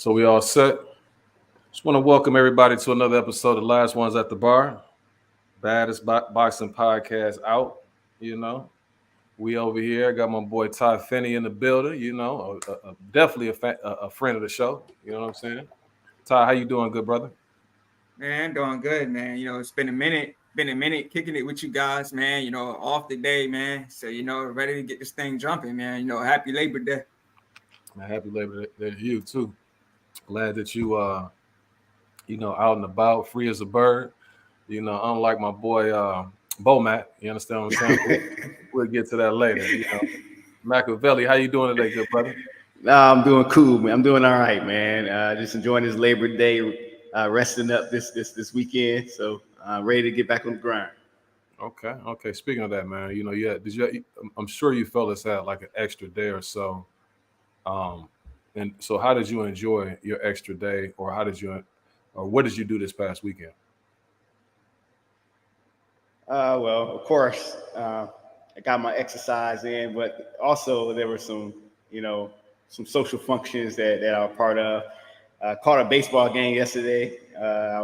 So we all set. Just want to welcome everybody to another episode of Last Ones at the Bar. Baddest boxing podcast out. You know, we over here. I got my boy Ty Finney in the building. You know, definitely a friend of the show. You know what I'm saying? Ty, how you doing, good brother? Man, doing good, man. It's been a minute, kicking it with you guys, man. Off the day, man. So, ready to get this thing jumping, man. Happy Labor Day. Happy Labor Day to you too. Glad that you out and about, free as a bird. Unlike my boy Bomat. You understand what I'm saying? We'll get to that later. Machiavelli, how you doing today, good brother? Nah, I'm doing cool, man. I'm doing all right, man. Just enjoying this Labor Day, resting up this weekend. So I'm ready to get back on the grind. Okay. Speaking of that, man, I'm sure you fellas had like an extra day or so. And so how did you enjoy your extra day, or what did you do this past weekend? Well, of course, I got my exercise in, but also there were some social functions that I was part of. Caught a baseball game yesterday. I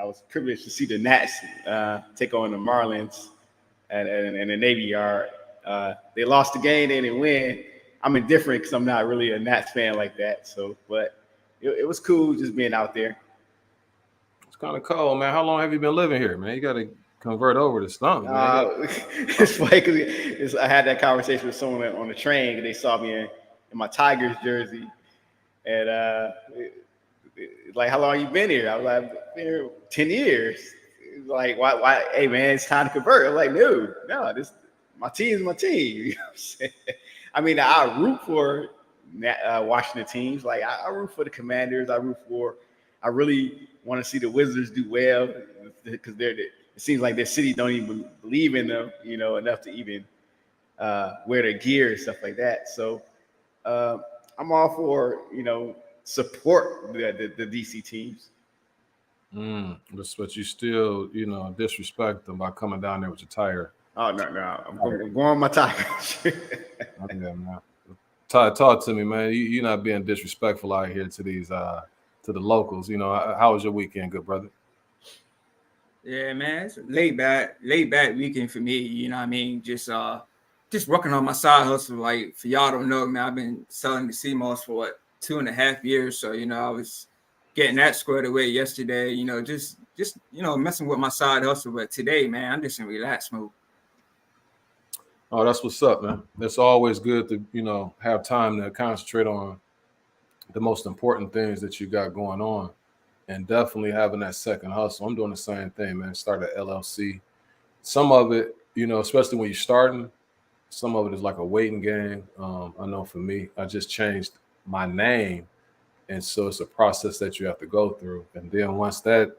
was privileged to see the Nats take on the Marlins in the Navy Yard. They lost the game, they didn't win. I'm indifferent because I'm not really a Nats fan like that. But it was cool just being out there. It's kind of cold, man. How long have you been living here, man? You got to convert over to something, man. It's funny because I had that conversation with someone on the train, and they saw me in my Tigers jersey, and like, how long you been here? I was like, I've been here 10 years. Like, why? Hey, man, it's time to convert. I'm like, no, this my team is my team. You know what I'm saying? I mean, I root for Washington teams. Like, I root for the Commanders. I really want to see the Wizards do well because it seems like their city don't even believe in them, enough to even wear their gear and stuff like that. So I'm all for, support the DC teams. But you still, disrespect them by coming down there with your tire. Oh, no. I'm going on my Tigers. Yeah, man. Talk to me, man. You're not being disrespectful out here to these to the locals. How was your weekend, good brother? Yeah, man, it's a laid back weekend for me. You know what I mean? Just working on my side hustle. Like, for y'all don't know, man, I've been selling the CMOS for 2.5 years. So, I was getting that squared away yesterday. Just messing with my side hustle. But today, man, I'm just in relax mode. Oh, that's what's up, man. It's always good to, have time to concentrate on the most important things that you got going on, and definitely having that second hustle. I'm doing the same thing, man. Start an LLC. Some of it, especially when you're starting, some of it is like a waiting game. I know for me, I just changed my name, and so it's a process that you have to go through. And then once that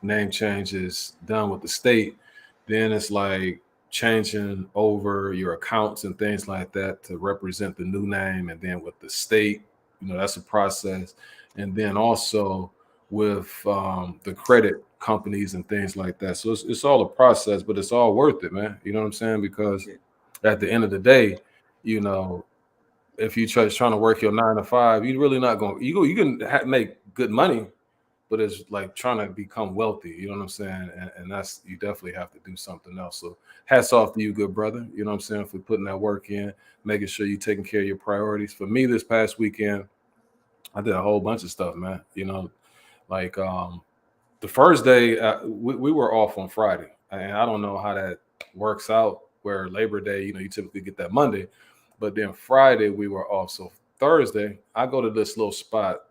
name change is done with the state, then it's like changing over your accounts and things like that to represent the new name. And then with the state, that's a process. And then also with the credit companies and things like that. So it's all a process, but it's all worth it, man. You know what I'm saying? Because at the end of the day, if you trying to work your 9 to 5, you're really not going. You can make good money, but it's like trying to become wealthy. You know what I'm saying? And that's, you definitely have to do something else. So hats off to you, good brother. You know what I'm saying, for putting that work in, making sure you're taking care of your priorities. For me, this past weekend, I did a whole bunch of stuff, man. Like the first day, we were off on Friday. And I don't know how that works out, where Labor Day, you typically get that Monday. But then Friday, we were off. So Thursday, I go to this little spot.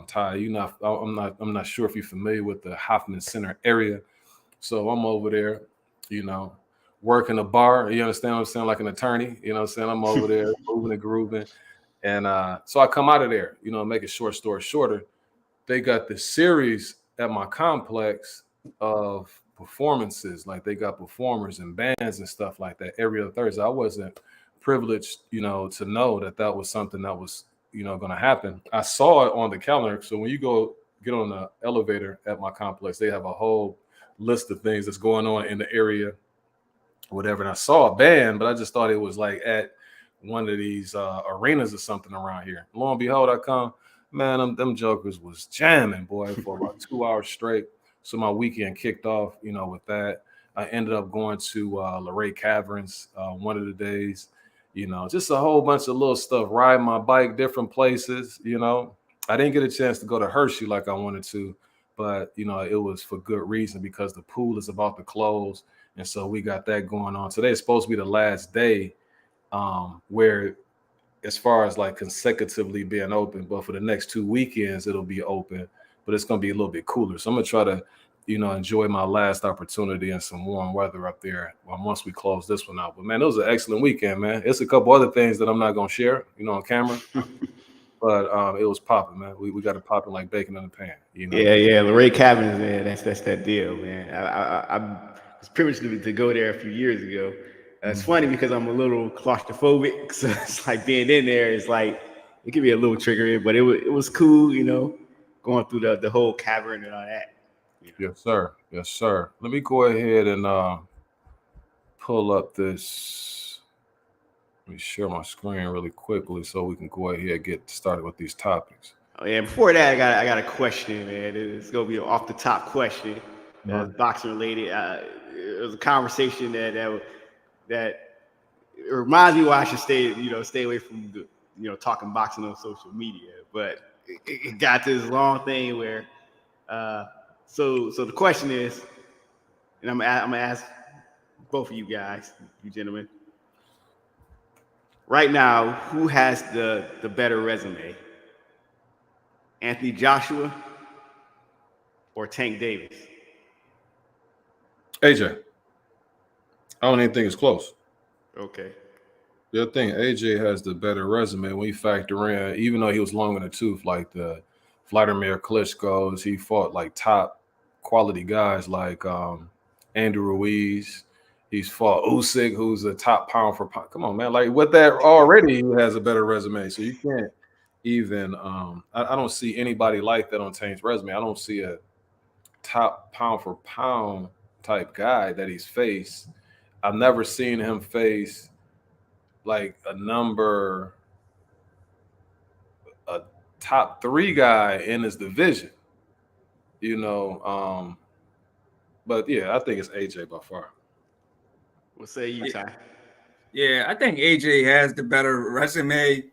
Ty, I'm not sure if you're familiar with the Hoffman Center area. So I'm over there, working a bar. You understand what I'm saying? Like an attorney, you know what I'm saying? I'm over there moving and grooving. And so I come out of there, make a short story shorter. They got this series at my complex of performances. Like, they got performers and bands and stuff like that every other Thursday. I wasn't privileged, to know that was something that was, going to happen. I saw it on the calendar. So when you go get on the elevator at my complex, they have a whole list of things that's going on in the area, whatever. And I saw a band, but I just thought it was like at one of these arenas or something around here. Lo and behold, I come, Man, them jokers was jamming, boy, for about 2 hours straight. So my weekend kicked off, with that. I ended up going to Luray Caverns one of the days. Just a whole bunch of little stuff. Riding my bike, different places. I didn't get a chance to go to Hershey like I wanted to, but it was for good reason because the pool is about to close, and so we got that going on. Today is supposed to be the last day, where as far as like consecutively being open, but for the next 2 weekends it'll be open, but it's gonna be a little bit cooler. So I'm gonna try to, enjoy my last opportunity in some warm weather up there once we close this one out. But man, it was an excellent weekend, man. It's a couple other things that I'm not gonna share, on camera. But it was popping, man. We got it popping like bacon in the pan, Yeah. Luray Caverns, man. That's that deal, man. I was privileged to go there a few years ago. It's funny because I'm a little claustrophobic, so it's like being in there is like it can be a little triggering, but it was cool, going through the whole cavern and all that. Yes, sir. Yes, sir. Let me go ahead and pull up this. Let me share my screen really quickly so we can go ahead and get started with these topics. Oh yeah, before that, I got a question, man. It's gonna be an off the top question, boxing related. It was a conversation that it reminds me why I should stay away from talking boxing on social media. But it got to this long thing where, so the question is, and I'm gonna ask both of you guys, you gentlemen, right now, who has the better resume, Anthony Joshua or Tank Davis? AJ. I don't even think it's close. Okay. The other thing, AJ has the better resume when you factor in, even though he was long in the tooth, like the Vladimir Klitschko's, he fought like top quality guys like Andrew Ruiz. He's fought Usyk, who's a top pound for pound. Come on, man. Like with that already, he has a better resume. So you can't even I don't see anybody like that on Tank's resume. I don't see a top pound for pound type guy that he's faced. I've never seen him face like a top 3 guy in his division, but yeah, I think it's AJ by far. What say you, Ty? Yeah, I think AJ has the better resume,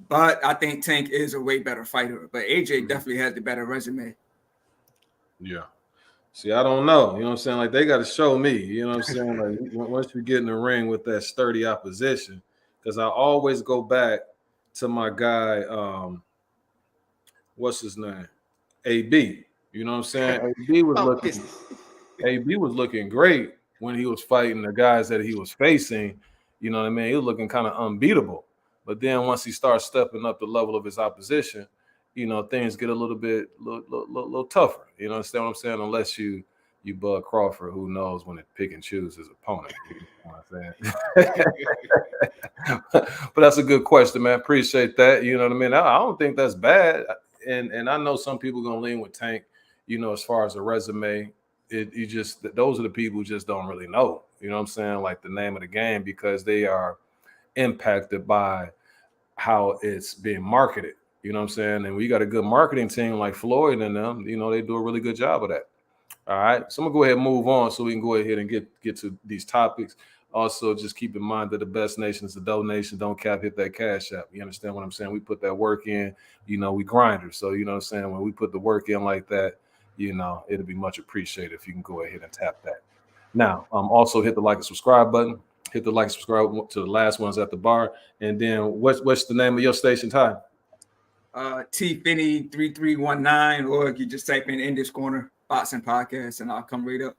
but I think Tank is a way better fighter. But AJ definitely has the better resume. Yeah. See, I don't know. You know what I'm saying? Like they got to show me. You know what I'm saying? Like once you get in the ring with that sturdy opposition, because I always go back to my guy. What's his name? AB. You know what I'm saying? AB was looking great when he was fighting the guys that he was facing. You know what I mean? He was looking kind of unbeatable. But then once he starts stepping up the level of his opposition, things get a little tougher. You know what I'm saying? Unless you bug Crawford, who knows when to pick and choose his opponent. You know what I'm saying? But that's a good question, man. Appreciate that. You know what I mean? I don't think that's bad. And I know some people are gonna lean with Tank, as far as a resume. Those are the people who just don't really know. You know what I'm saying? Like the name of the game, because they are impacted by how it's being marketed. You know what I'm saying? And we got a good marketing team like Floyd and them, they do a really good job of that. All right. So I'm gonna go ahead and move on so we can go ahead and get to these topics. Also, just keep in mind that the best nation is the donation. Don't cap, hit that cash app. You understand what I'm saying? We put that work in, we grinders. So you know what I'm saying? When we put the work in like that, it'll be much appreciated if you can go ahead and tap that. Now, also hit the like and subscribe button. Hit the like and subscribe to the last ones at the bar. And then what's the name of your station, Ty? T Finney 3319, or you just type in this corner boxing podcast and I'll come right up.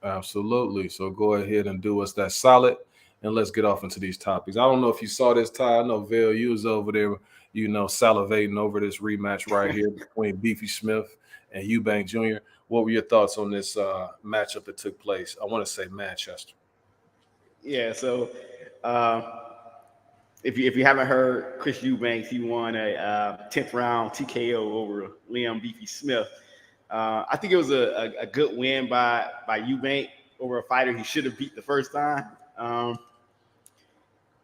Absolutely. So go ahead and do us that solid, and let's get off into these topics. I don't know if you saw this, Ty. I know Vail, you was over there, salivating over this rematch right here between Beefy Smith and Eubank Jr. What were your thoughts on this matchup that took place? I want to say Manchester. Yeah. So if you haven't heard, Chris Eubank, he won a 10th round TKO over Liam Beefy Smith. I think it was a good win by Eubank over a fighter he should have beat the first time.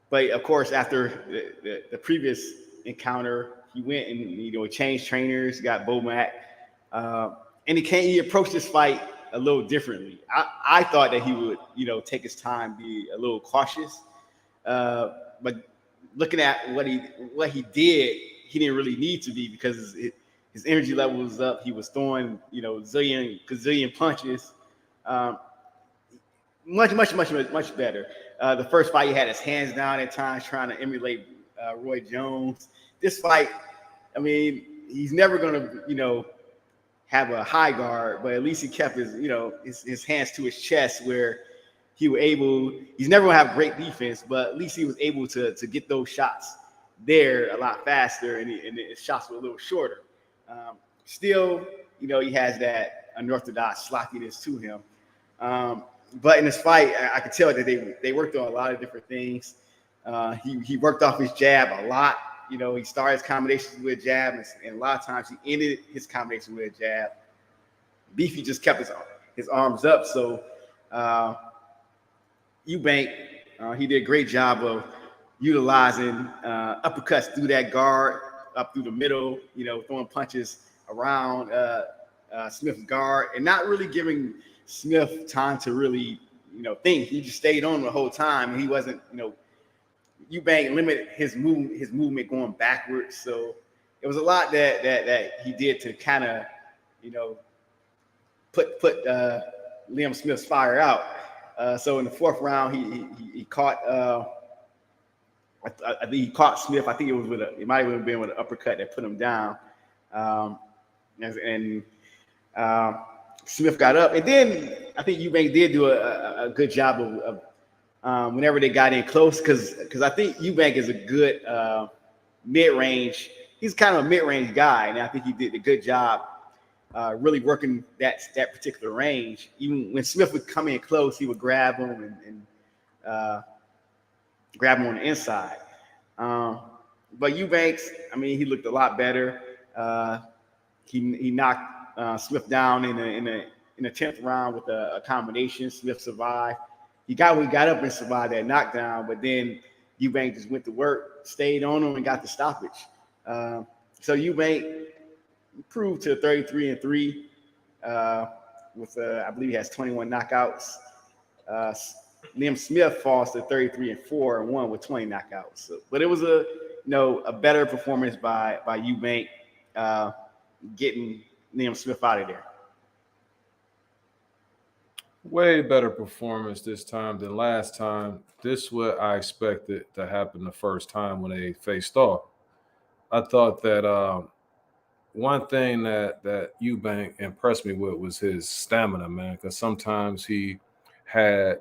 But of course, after the previous encounter. He went and changed trainers, got Bomac, and he approached this fight a little differently. I thought that he would take his time, be a little cautious, but looking at what he did, he didn't really need to be, because his energy level was up. He was throwing gazillion punches. Much better. The first fight, he had his hands down at times, trying to emulate Roy Jones. This fight, I mean, he's never gonna, have a high guard, but at least he kept his hands to his chest, where he's never gonna have great defense, but at least he was able to get those shots there a lot faster, and his shots were a little shorter. Still, he has that unorthodox sloppiness to him. But in this fight, I could tell that they worked on a lot of different things. He worked off his jab a lot. He started his combinations with a jab, and a lot of times he ended his combination with a jab. Beefy just kept his arms up. So Eubank, he did a great job of utilizing uppercuts through that guard, up through the middle, throwing punches around Smith's guard, and not really giving Smith time to really, think. He just stayed on the whole time, and he wasn't, Eubank limited his movement going backwards. So it was a lot that he did to kind of, put LiamSmith's fire out. So in the fourth round, he caught. I think he caught Smith. I think it might have been with an uppercut that put him down. And Smith got up, and then I think Eubank did do a good job of whenever they got in close, because I think Eubank is a good mid-range. He's kind of a mid-range guy, and I think he did a good job really working that particular range. Even when Smith would come in close, he would grab him and grab him on the inside. But Eubanks, I mean, he looked a lot better. He knocked Smith down in the 10th round with a combination. Smith survived. He got up and survived that knockdown, but then Eubank just went to work, stayed on him, and got the stoppage. So Eubank improved to 33-3 with I believe he has 21 knockouts. LiamSmith falls to 33-4 and won with 20 knockouts. So, but it was a better performance by Eubank getting LiamSmith out of there. Way better performance this time than last time. This is what I expected to happen the first time when they faced off. I thought that one thing that Eubank impressed me with was his stamina, man, because sometimes he had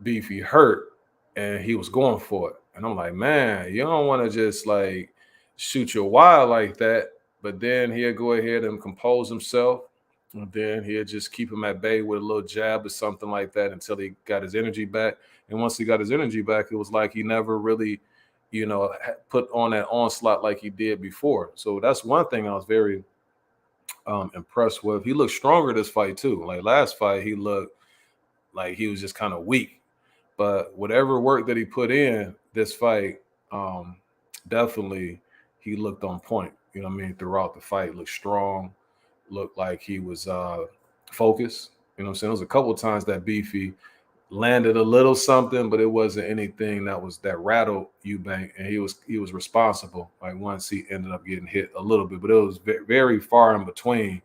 Beefy hurt and he was going for it. And I'm like, man, you don't want to just like shoot your wire like that. But then he'll go ahead and compose himself. And then he'll just keep him at bay with a little jab or something like that until he got his energy back. And once he got his energy back, it was like he never really, put on that onslaught like he did before. So that's one thing I was very impressed with. He looked stronger this fight too. Like last fight, he looked like he was just kind of weak. But whatever work that he put in this fight, definitely he looked on point. Throughout the fight, looked strong. Looked like he was focused. There was a couple of times that Beefy landed a little something, but it wasn't anything that rattled Eubank, and he was responsible. Like once he ended up getting hit a little bit, but it was very far in between,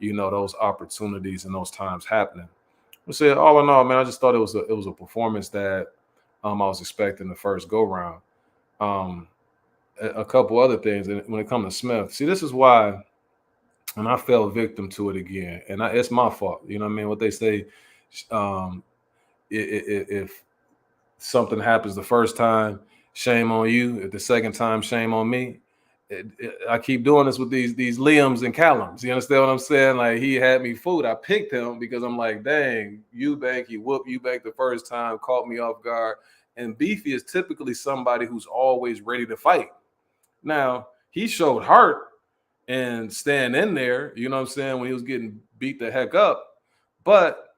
those opportunities and those times happening. So all in all, man, I just thought it was a performance that I was expecting the first go round. A couple other things, and when it comes to Smith, see, this is why. And I fell victim to it again. And it's my fault. You know what I mean? What they say, if something happens the first time, shame on you. If the second time, shame on me. I keep doing this with these Liams and Callums. You understand what I'm saying? Like, he had me fooled. I picked him because I'm like, dang, Eubank, he whooped Eubank the first time, caught me off guard. And Beefy is typically somebody who's always ready to fight. Now, he showed heart and stand in there, you know what I'm saying, when he was getting beat the heck up. But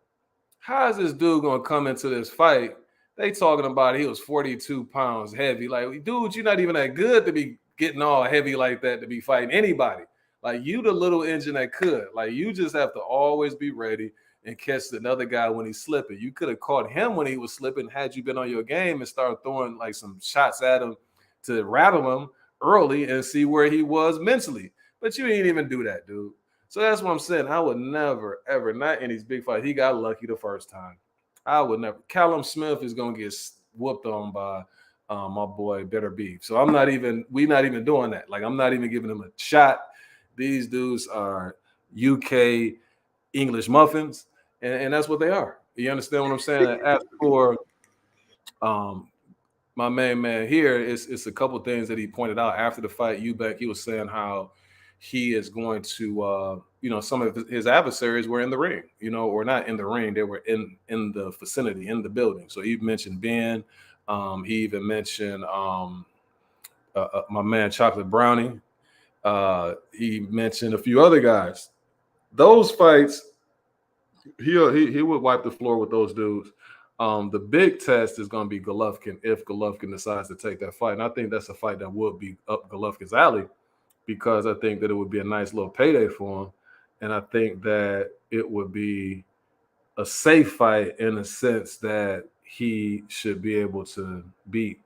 how is this dude going to come into this fight They talking about he was 42 pounds heavy. Like, dude, you're not even that good to be getting all heavy like that to be fighting anybody. Like, you the little engine that could. Like, you just have to always be ready and catch another guy when he's slipping. You could have caught him when he was slipping had you been on your game and started throwing like some shots at him to rattle him early and see where he was mentally. But you ain't even do that, dude. So that's what I'm saying. I would never, ever, not in these big fights. He got lucky the first time. I would never. LiamSmith is gonna get whooped on by my boy Better Beef. So we're not even doing that. Like, I'm not even giving him a shot. These dudes are UK English muffins, and that's what they are. You understand what I'm saying? As for my main man here, it's a couple things that he pointed out after the fight. Eubank, he was saying how he is going to, some of his adversaries were in the ring, or not in the ring. They were in the vicinity, in the building. So he mentioned Ben. He even mentioned my man Chocolate Brownie. He mentioned a few other guys. Those fights, he would wipe the floor with those dudes. The big test is going to be Golovkin if Golovkin decides to take that fight. And I think that's a fight that would be up Golovkin's alley, because I think that it would be a nice little payday for him. And I think that it would be a safe fight in the sense that he should be able to beat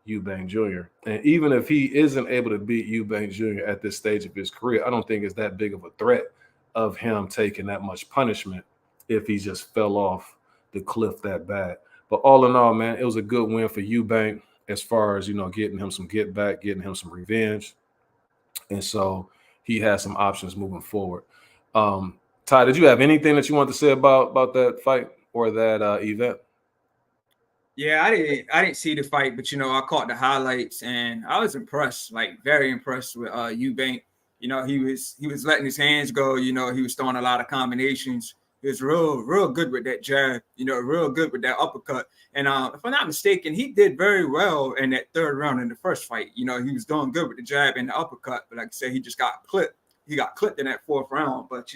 Eubank Jr. And even if he isn't able to beat Eubank Jr. at this stage of his career, I don't think it's that big of a threat of him taking that much punishment if he just fell off the cliff that bad. But all in all, man, it was a good win for Eubank as far as, getting him some get back, getting him some revenge. And so he has some options moving forward. Ty, did you have anything that you want to say about that fight or that event? Yeah, I didn't see the fight, but I caught the highlights and I was impressed, like very impressed with Eubank. He was letting his hands go. He was throwing a lot of combinations. He was real good with that jab. Real good with that uppercut. And if I'm not mistaken, he did very well in that third round in the first fight. He was doing good with the jab and the uppercut, but like I said, he just got clipped. He got clipped in that fourth round. But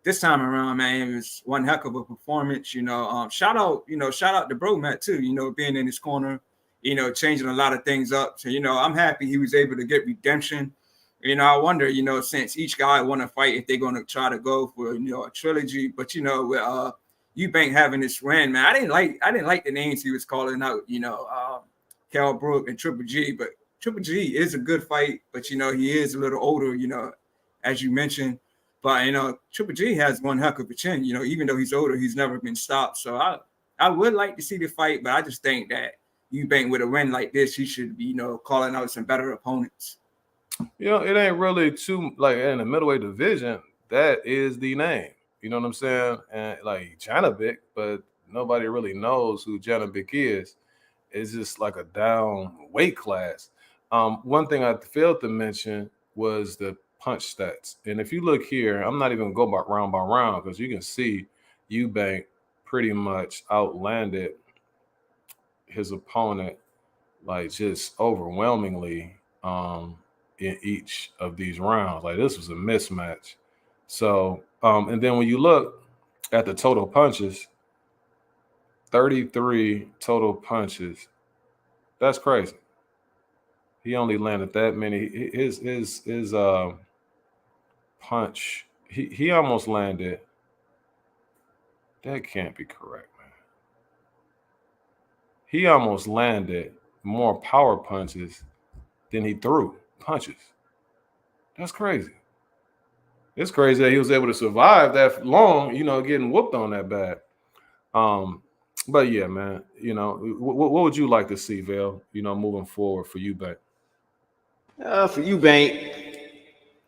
this time around, man, it was one heck of a performance. Shout out to Bro Matt too. Being in his corner, changing a lot of things up. So I'm happy he was able to get redemption. I wonder, since each guy want to fight, if they're going to try to go for a trilogy. But with Eubank having this win, man, I didn't like the names he was calling out. Cal Brook and Triple G, but Triple G is a good fight. But he is a little older. As you mentioned. But Triple G has one heck of a chin. Even though he's older, he's never been stopped. So I would like to see the fight, but I just think that Eubank with a win like this, he should be calling out some better opponents. It ain't really too like in the middleweight division. That is the name. You know what I'm saying? And like Janovic, but nobody really knows who Janovic is. It's just like a down weight class. One thing I failed to mention was the punch stats. And if you look here, I'm not even going to go by round because you can see Eubank pretty much outlanded his opponent like just overwhelmingly in each of these rounds. Like this was a mismatch. So and then when you look at the total punches, 33 total punches. That's crazy. He only landed that many. His punch, he almost landed. That can't be correct, man. He almost landed more power punches than he threw punches. That's crazy. It's crazy that he was able to survive that long, getting whooped on that bad. But yeah, man, what would you like to see, Vale, moving forward for Eubank? For Eubank,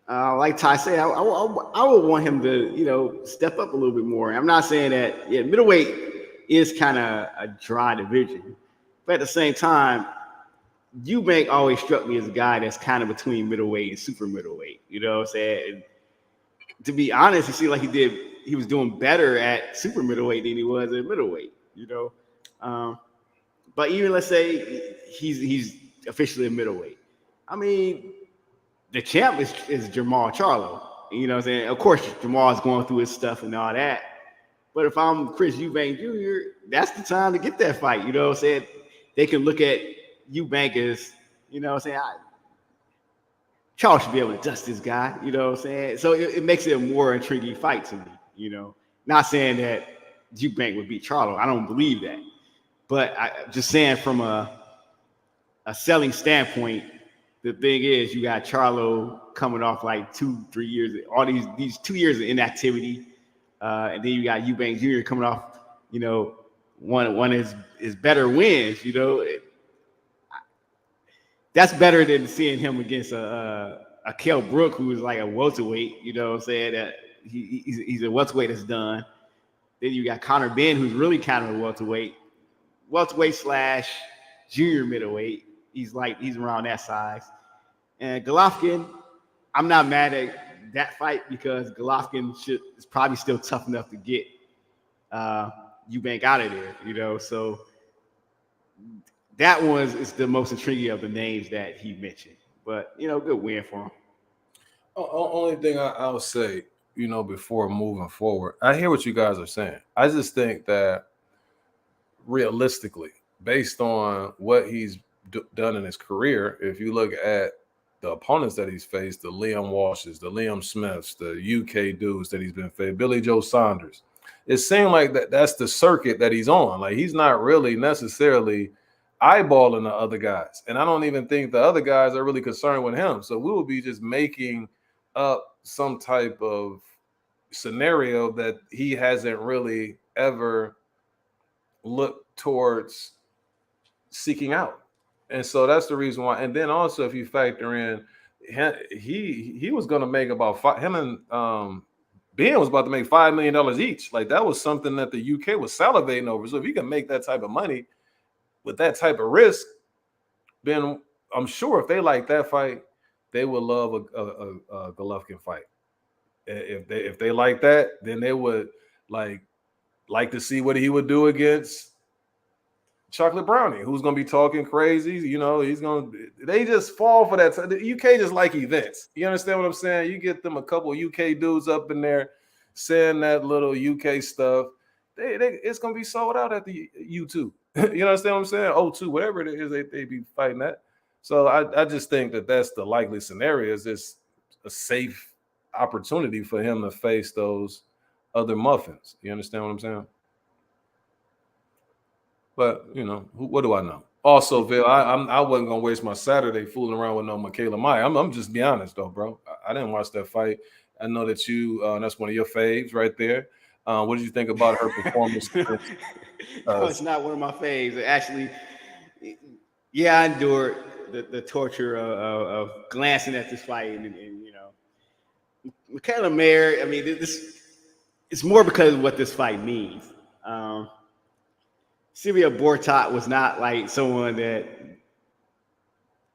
like Ty said, I would want him to, step up a little bit more. I'm not saying that, middleweight is kind of a dry division. But at the same time, Eubank always struck me as a guy that's kind of between middleweight and super middleweight. You know what I'm saying? And to be honest, it seemed like he was doing better at super middleweight than he was at middleweight, But even let's say he's officially a middleweight. I mean, the champ is Jamal Charlo. You know what I'm saying? Of course, Jamal is going through his stuff and all that. But if I'm Chris Eubank Jr., that's the time to get that fight. You know what I'm saying? They can look at Eubank as, you know what I'm saying, Charles should be able to dust this guy. You know what I'm saying? So it makes it a more intriguing fight to me. You know, not saying that Eubank would beat Charlo. I don't believe that. But just saying from a selling standpoint, the thing is you got Charlo coming off like 2-3 years, all these 2 years of inactivity. And then you got Eubank Jr. coming off, you know, one of his better wins, you know. That's better than seeing him against a Kell Brook, who is like a welterweight, you know what I'm saying? That he's a welterweight that's done. Then you got Conor Benn, who's really kind of a welterweight / junior middleweight. He's around that size. And Golovkin, I'm not mad at that fight because Golovkin is probably still tough enough to get Eubank out of there, you know. So that one is the most intriguing of the names that he mentioned. But, you know, good win for him. Only thing I'll say, you know, before moving forward, I hear what you guys are saying. I just think that realistically, based on what he's done in his career, if you look at the opponents that he's faced, the Liam Walshes, the LiamSmiths, the UK dudes that he's been faced, Billy Joe Saunders, it seemed like that's the circuit that he's on. Like, he's not really necessarily eyeballing the other guys. And I don't even think the other guys are really concerned with him. So we will be just making up some type of scenario that he hasn't really ever looked towards seeking out. And so that's the reason why. And then also, if you factor in, he was going to make about him and Ben was about to make $5 million each. Like, that was something that the UK was salivating over. So if you can make that type of money with that type of risk, then I'm sure if they like that fight, they would love a Golovkin fight. If they like that, then they would like to see what he would do against Chocolate Brownie, who's going to be talking crazy. You know, they just fall for that. The UK just like events. You understand what I'm saying? You get them a couple of UK dudes up in there saying that little UK stuff. It's going to be sold out at the U2. You understand what I'm saying? O2, whatever it is, they be fighting that. So I just think that that's the likely scenario. Is this a safe opportunity for him to face those other muffins? You understand what I'm saying? But, you know, what do I know? Also, Bill, I wasn't going to waste my Saturday fooling around with no Michaela Mayer. I'm just be honest, though, bro. I didn't watch that fight. I know that that's one of your faves right there. What did you think about her performance? No, it's not one of my faves. Actually, yeah, I endured the torture of glancing at this fight. And you know, Michaela Mayer, I mean, it's more because of what this fight means. Silvia Bortot was not like someone that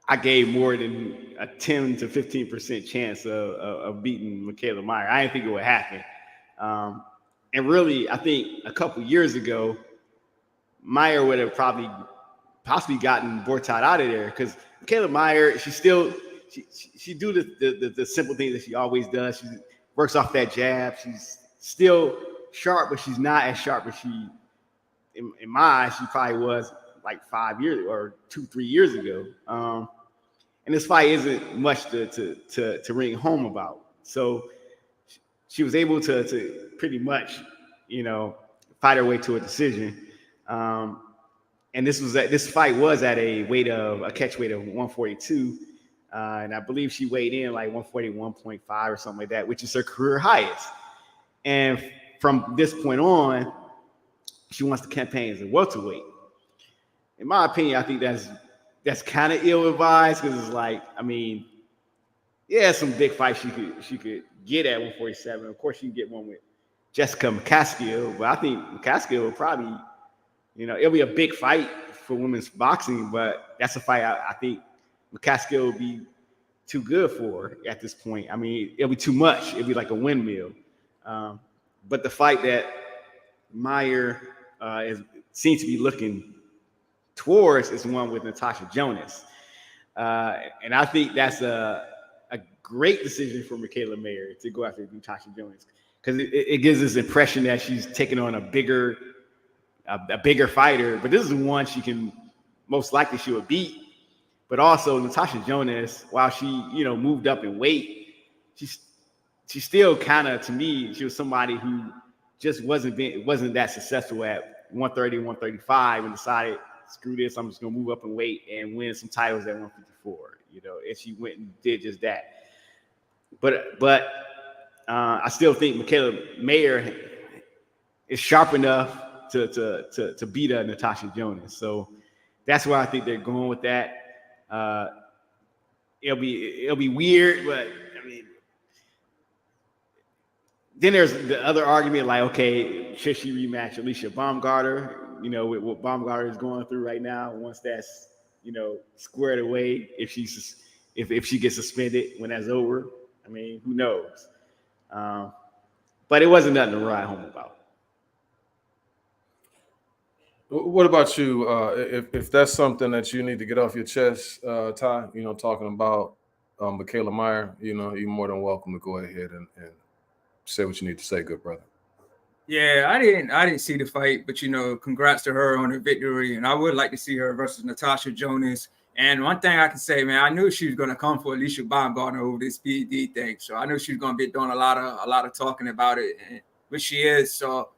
I gave more than a 10 to 15% chance of beating Michaela Mayer. I didn't think it would happen. And really, I think a couple years ago, Mayer would have possibly gotten Bortot out of there because Michaela Mayer, she do the simple things that she always does. She works off that jab. She's still sharp, but she's not as sharp as she, in my eyes, she probably was like 5 years or 2-3 years ago. And this fight isn't much to ring home about. So she was able to pretty much, you know, fight her way to a decision. And this fight was at a catch weight of 142. And I believe she weighed in like 141.5 or something like that, which is her career highest. And from this point on, she wants to campaign as a welterweight. In my opinion, I think that's kind of ill-advised because it's like, I mean, yeah, some big fights she could get at 147. Of course, she can get one with Jessica McCaskill, but I think McCaskill will probably, you know, it'll be a big fight for women's boxing, but that's a fight I think McCaskill will be too good for at this point. I mean, it'll be too much. It'll be like a windmill. But the fight that Mayer seems to be looking towards is one with Natasha Jonas. And I think that's a great decision for Michaela Mayer to go after Natasha Jonas because it gives this impression that she's taking on a bigger fighter, but this is one she can most likely she would beat. But also Natasha Jonas, while she moved up in weight, she's still kind of, to me, she was somebody who just wasn't that successful at 130, 135, and decided, screw this, I'm just gonna move up in weight and win some titles at 154. And she went and did just that. But I still think Michaela Mayer is sharp enough to beat Natasha Jonas. So that's why I think they're going with that. It'll be weird, but I mean, then there's the other argument, like, okay, should she rematch Alicia Baumgartner? With what Baumgartner is going through right now. Once that's squared away, if she gets suspended when that's over, I mean, who knows? But it wasn't nothing to ride home about. What about you? If that's something that you need to get off your chest, Ty, talking about Michaela Mayer, you're more than welcome to go ahead and say what you need to say, good brother. Yeah, I didn't see the fight, but congrats to her on her victory, and I would like to see her versus Natasha Jonas. And one thing I can say, man, I knew she was gonna come for Alicia Baumgartner over this PED thing, so I knew she was gonna be doing a lot of talking about it, which she is. So,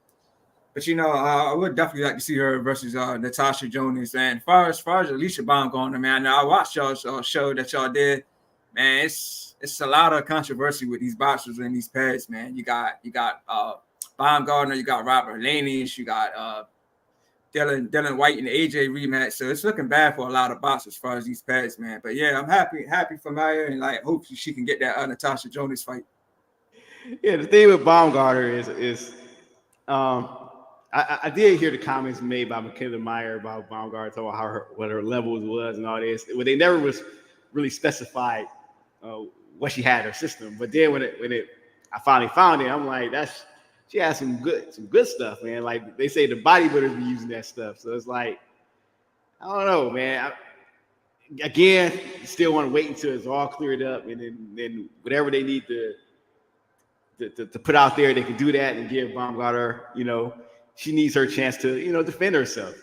but I would definitely like to see her versus Natasha Jonas. And as far as Alicia Baumgartner, man, I watched y'all's show that y'all did. Man, it's a lot of controversy with these boxers and these pads, man. You got Baumgartner, you got Robert Laney, you got Dylan White in the AJ rematch. So it's looking bad for a lot of boxers as far as these pads, man. But yeah, I'm happy for Maya, and hopefully she can get that Natasha Jonas fight. Yeah, the thing with Baumgartner is I did hear the comments made by Michaela Mayer about Baumgartner, talking about what her levels was and all this. Well, they never was really specified what she had in her system. But then when I finally found it, I'm like, she has some good stuff, man. Like they say the bodybuilders be using that stuff. So it's like, I don't know, man. Again, still want to wait until it's all cleared up, and then whatever they need to put out there, they can do that and give Baumgartner, she needs her chance to, defend herself,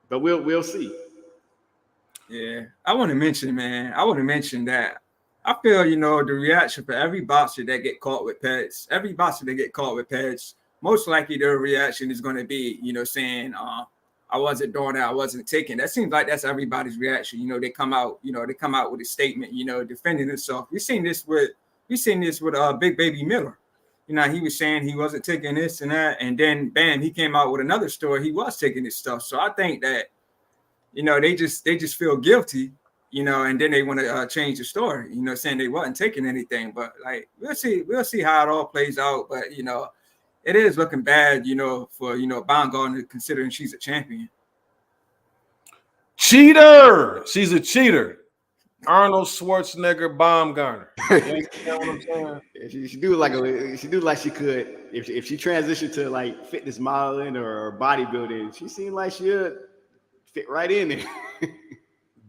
but we'll see. Yeah, I want to mention that I feel, the reaction for every boxer that get caught with pads, most likely their reaction is going to be, saying, I wasn't doing that, I wasn't taking. That seems like that's everybody's reaction. They come out with a statement, defending themselves. We've seen this with Big Baby Miller. He was saying he wasn't taking this and that, and then bam, he came out with another story. He was taking this stuff. So I think that, they just feel guilty, and then they want to change the story, saying they wasn't taking anything. But we'll see how it all plays out. But it is looking bad, for Baumgartner, considering she's a champion. Cheater! She's a cheater. Arnold Schwarzenegger Baumgartner. You understand what I'm saying? She do like she could if she transitioned to fitness modeling or bodybuilding. She seemed like she would fit right in there.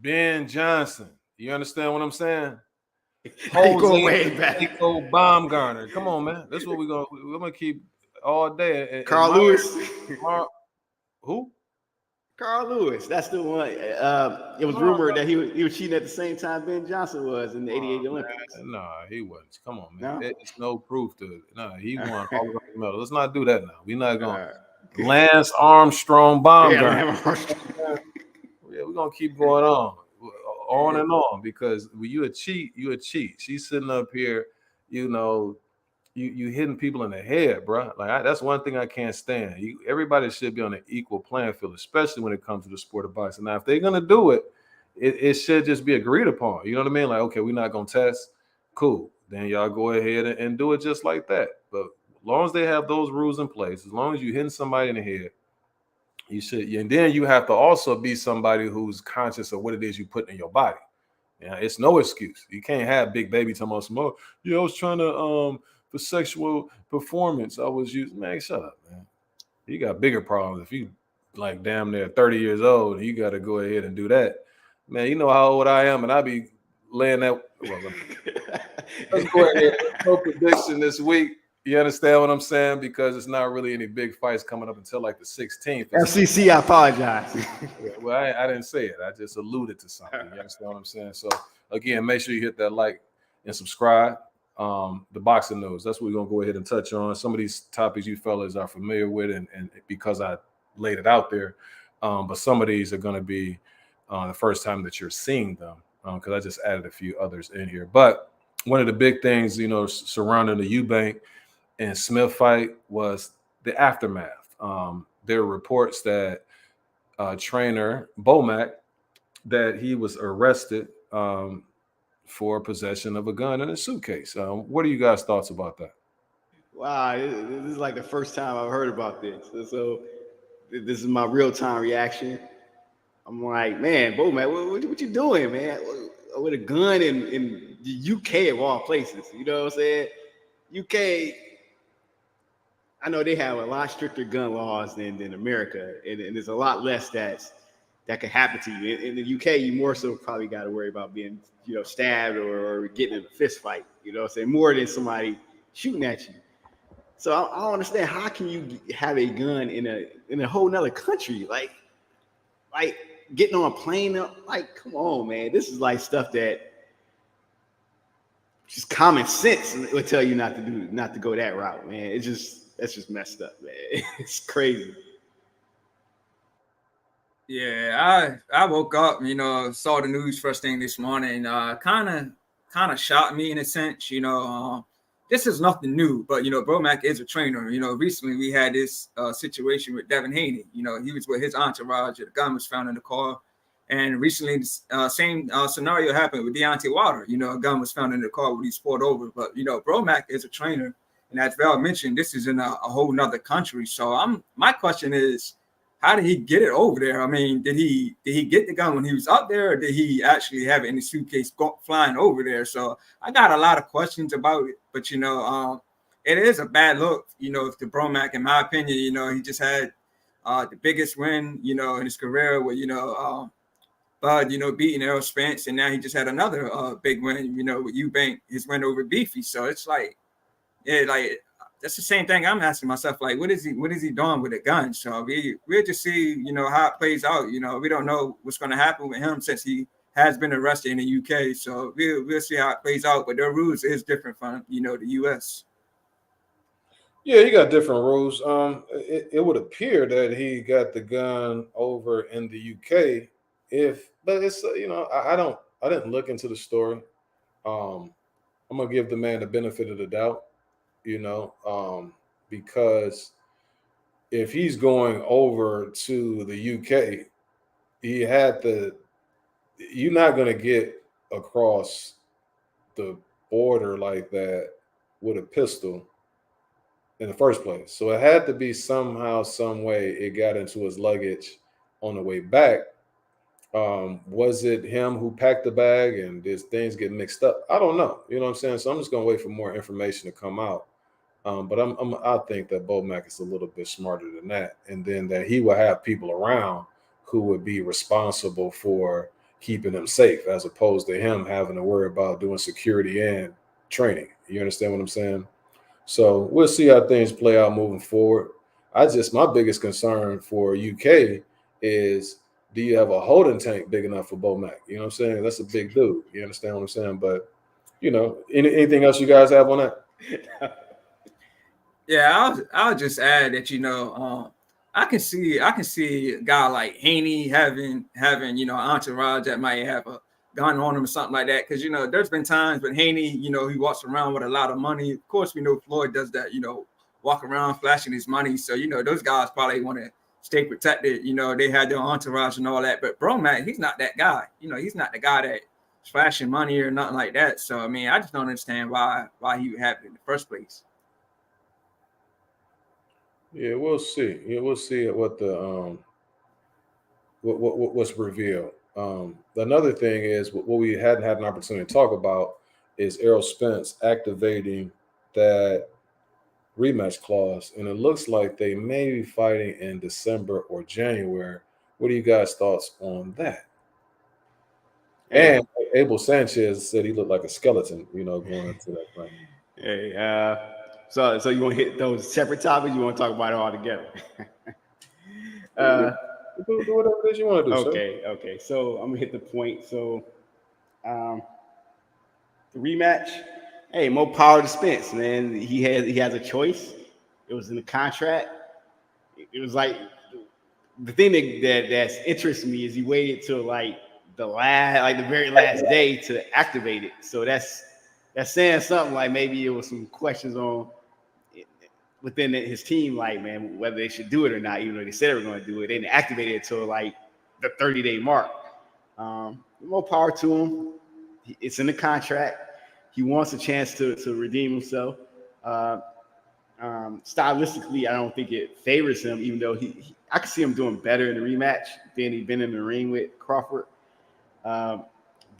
Ben Johnson. You understand what I'm saying? Go way back. Baumgartner. Come on, man. That's what we're gonna keep all day. Carl Lewis. Who? Carl Lewis. That's the one. It was rumored that he was cheating at the same time Ben Johnson was in the '88 Olympics. No, he wasn't. Come on, man. No? There's no proof to it. No, he won all the medals. Let's not do that now. We're not going. Lance Armstrong Baumgartner. Yeah, we're gonna keep going on and on, because when you a cheat, you a cheat. She's sitting up here, you hitting people in the head, bro. That's one thing I can't stand. Everybody should be on an equal playing field, especially when it comes to the sport of boxing. Now, if they're gonna do it, it should just be agreed upon. You know what I mean? Okay, we're not gonna test. Cool. Then y'all go ahead and do it just like that. But as long as they have those rules in place, as long as you're hitting somebody in the head, you should. And then you have to also be somebody who's conscious of what it is you put in your body. It's no excuse. You can't have Big Baby talking about some, I was trying to for sexual performance. I was using, man, shut up, man. You got bigger problems. If you damn near 30 years old, you got to go ahead and do that. Man, you know how old I am, and I be laying that. Well, let's go ahead. No prediction this week. You understand what I'm saying? Because it's not really any big fights coming up until like the 16th. FCC, I apologize. Well, I didn't say it. I just alluded to something. You understand what I'm saying? So again, make sure you hit that like and subscribe. The boxing news. That's what we're gonna go ahead and touch on. Some of these topics you fellas are familiar with, and because I laid it out there. But some of these are gonna be the first time that you're seeing them, because I just added a few others in here. But one of the big things, surrounding the Eubank and Smith fight was the aftermath. There are reports that trainer Bomac, that he was arrested for possession of a gun in a suitcase. What are you guys' thoughts about that? Wow, this is like the first time I've heard about this. So this is my real time reaction. I'm like, man, Bomac, what you doing, man? With a gun in the UK of all places, you know what I'm saying? UK, I know they have a lot stricter gun laws than America, and there's a lot less that could happen to you. In the UK, you more so probably got to worry about being, stabbed or getting in a fist fight, you know what I'm saying? More than somebody shooting at you. So I don't understand, how can you have a gun in a whole nother country? Like getting on a plane, like, come on, man. This is like stuff that just common sense would tell you not to go that route, man. That's just messed up, man. It's crazy. Yeah, I woke up, saw the news first thing this morning. Kind of shocked me in a sense. This is nothing new, but Bromack is a trainer. Recently we had this situation with Devin Haney. He was with his entourage. The gun was found in the car, and recently the same scenario happened with Deontay Wilder. A gun was found in the car when he pulled over. But Bromack is a trainer, and as Val mentioned, this is in a whole nother country. So my question is, how did he get it over there? I mean, did he get the gun when he was up there, or did he actually have it in the suitcase flying over there? So I got a lot of questions about it, but it is a bad look, if the Bromack, in my opinion, he just had the biggest win, in his career with, Bud, beating Errol Spence, and now he just had another big win, with Eubank, his win over Beefy. So it's like, yeah, like, that's the same thing I'm asking myself. Like, what is he doing with a gun? So we'll just see, how it plays out. We don't know what's going to happen with him since he has been arrested in the UK. So we'll see how it plays out. But their rules is different from, the US. Yeah, he got different rules. It would appear that he got the gun over in the UK. But it's I didn't look into the story. I'm gonna give the man the benefit of the doubt. Because if he's going over to the UK, you're not going to get across the border like that with a pistol in the first place. So it had to be somehow, some way it got into his luggage on the way back. Was it him who packed the bag and did things get mixed up? I don't know. You know what I'm saying? So I'm just going to wait for more information to come out. But I think that Bomac is a little bit smarter than that, and then that he will have people around who would be responsible for keeping him safe, as opposed to him having to worry about doing security and training. You understand what I'm saying? So we'll see how things play out moving forward. My biggest concern for UK is, do you have a holding tank big enough for Bomac? You know what I'm saying? That's a big dude. You understand what I'm saying? But anything else you guys have on that? Yeah, I'll just add that I can see a guy like Haney having an entourage that might have a gun on him or something like that, because there's been times when Haney he walks around with a lot of money. Of course, we know Floyd does that, walk around flashing his money. So those guys probably want to stay protected. They had their entourage and all that. But Bromack, he's not that guy. He's not the guy that's flashing money or nothing like that. So I mean, I just don't understand why he would have it in the first place. Yeah, we'll see. Yeah, we'll see what the what's revealed. Another thing is what we hadn't had an opportunity to talk about is Errol Spence activating that rematch clause, and it looks like they may be fighting in December or January. What are you guys' thoughts on that? Hey. And Abel Sanchez said he looked like a skeleton, going into that fight. Hey, So you want to hit those separate topics? You want to talk about it all together? Do whatever it is you want to do. Okay. So I'm gonna hit the point. So, the rematch. Hey, more power to Spence, man. He has a choice. It was in the contract. It was like the thing that's interests me is he waited till like the very last day to activate it. So that's saying something. Like maybe it was some questions on within his team, like, man, whether they should do it or not, even though they said they were going to do it. They didn't activate it until like the 30-day mark. More power to him. It's in the contract. He wants a chance to redeem himself. Stylistically, I don't think it favors him, even though I can see him doing better in the rematch than he's been in the ring with Crawford. But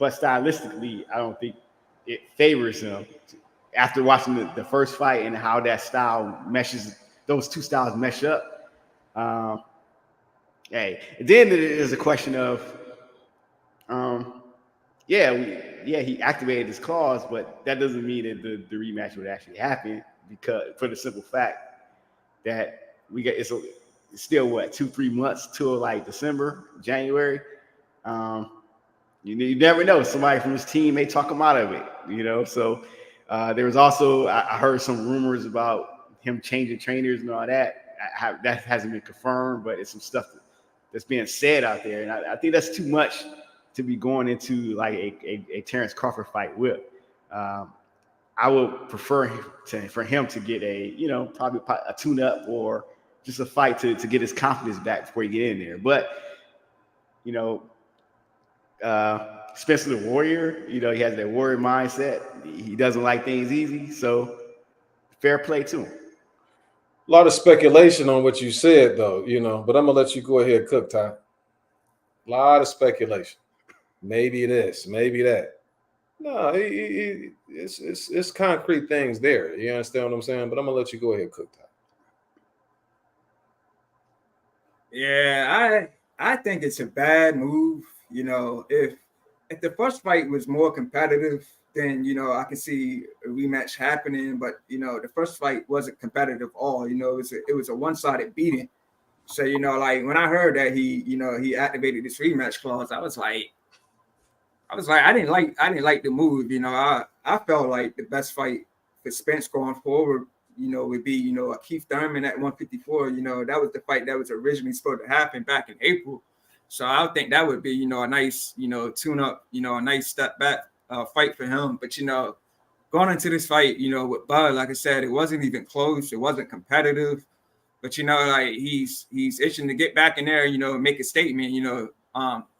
stylistically, I don't think it favors him. After watching the first fight and how that style meshes, those two styles mesh up. Hey, and then there's a question of, he activated his clause, but that doesn't mean that the rematch would actually happen, because for the simple fact that it's still 2-3 months till like December, January. You never know. Somebody from his team may talk him out of it, So there was also, I heard some rumors about him changing trainers and all that. That hasn't been confirmed, but it's some stuff that's being said out there. And I think that's too much to be going into like a Terrence Crawford fight with. I would prefer for him to get probably a tune-up or just a fight to get his confidence back before you get in there. But, especially the warrior, he has that warrior mindset. He doesn't like things easy. So fair play to him. A lot of speculation on what you said, though, but I'm going to let you go ahead and cook, Ty. A lot of speculation. Maybe this, maybe that. No, it's concrete things there. You understand what I'm saying? But I'm going to let you go ahead and cook, Ty. Yeah, I think it's a bad move. If the first fight was more competitive, then I can see a rematch happening. But the first fight wasn't competitive at all. It was a one-sided beating. So like when I heard that he activated this rematch clause, I was like, I didn't like the move. I felt like the best fight for Spence going forward, would be a Keith Thurman at 154. That was the fight that was originally supposed to happen back in April. So I think that would be, a nice, tune up, a nice step back fight for him. But, going into this fight, with Bud, like I said, it wasn't even close. It wasn't competitive. But, like he's itching to get back in there, make a statement,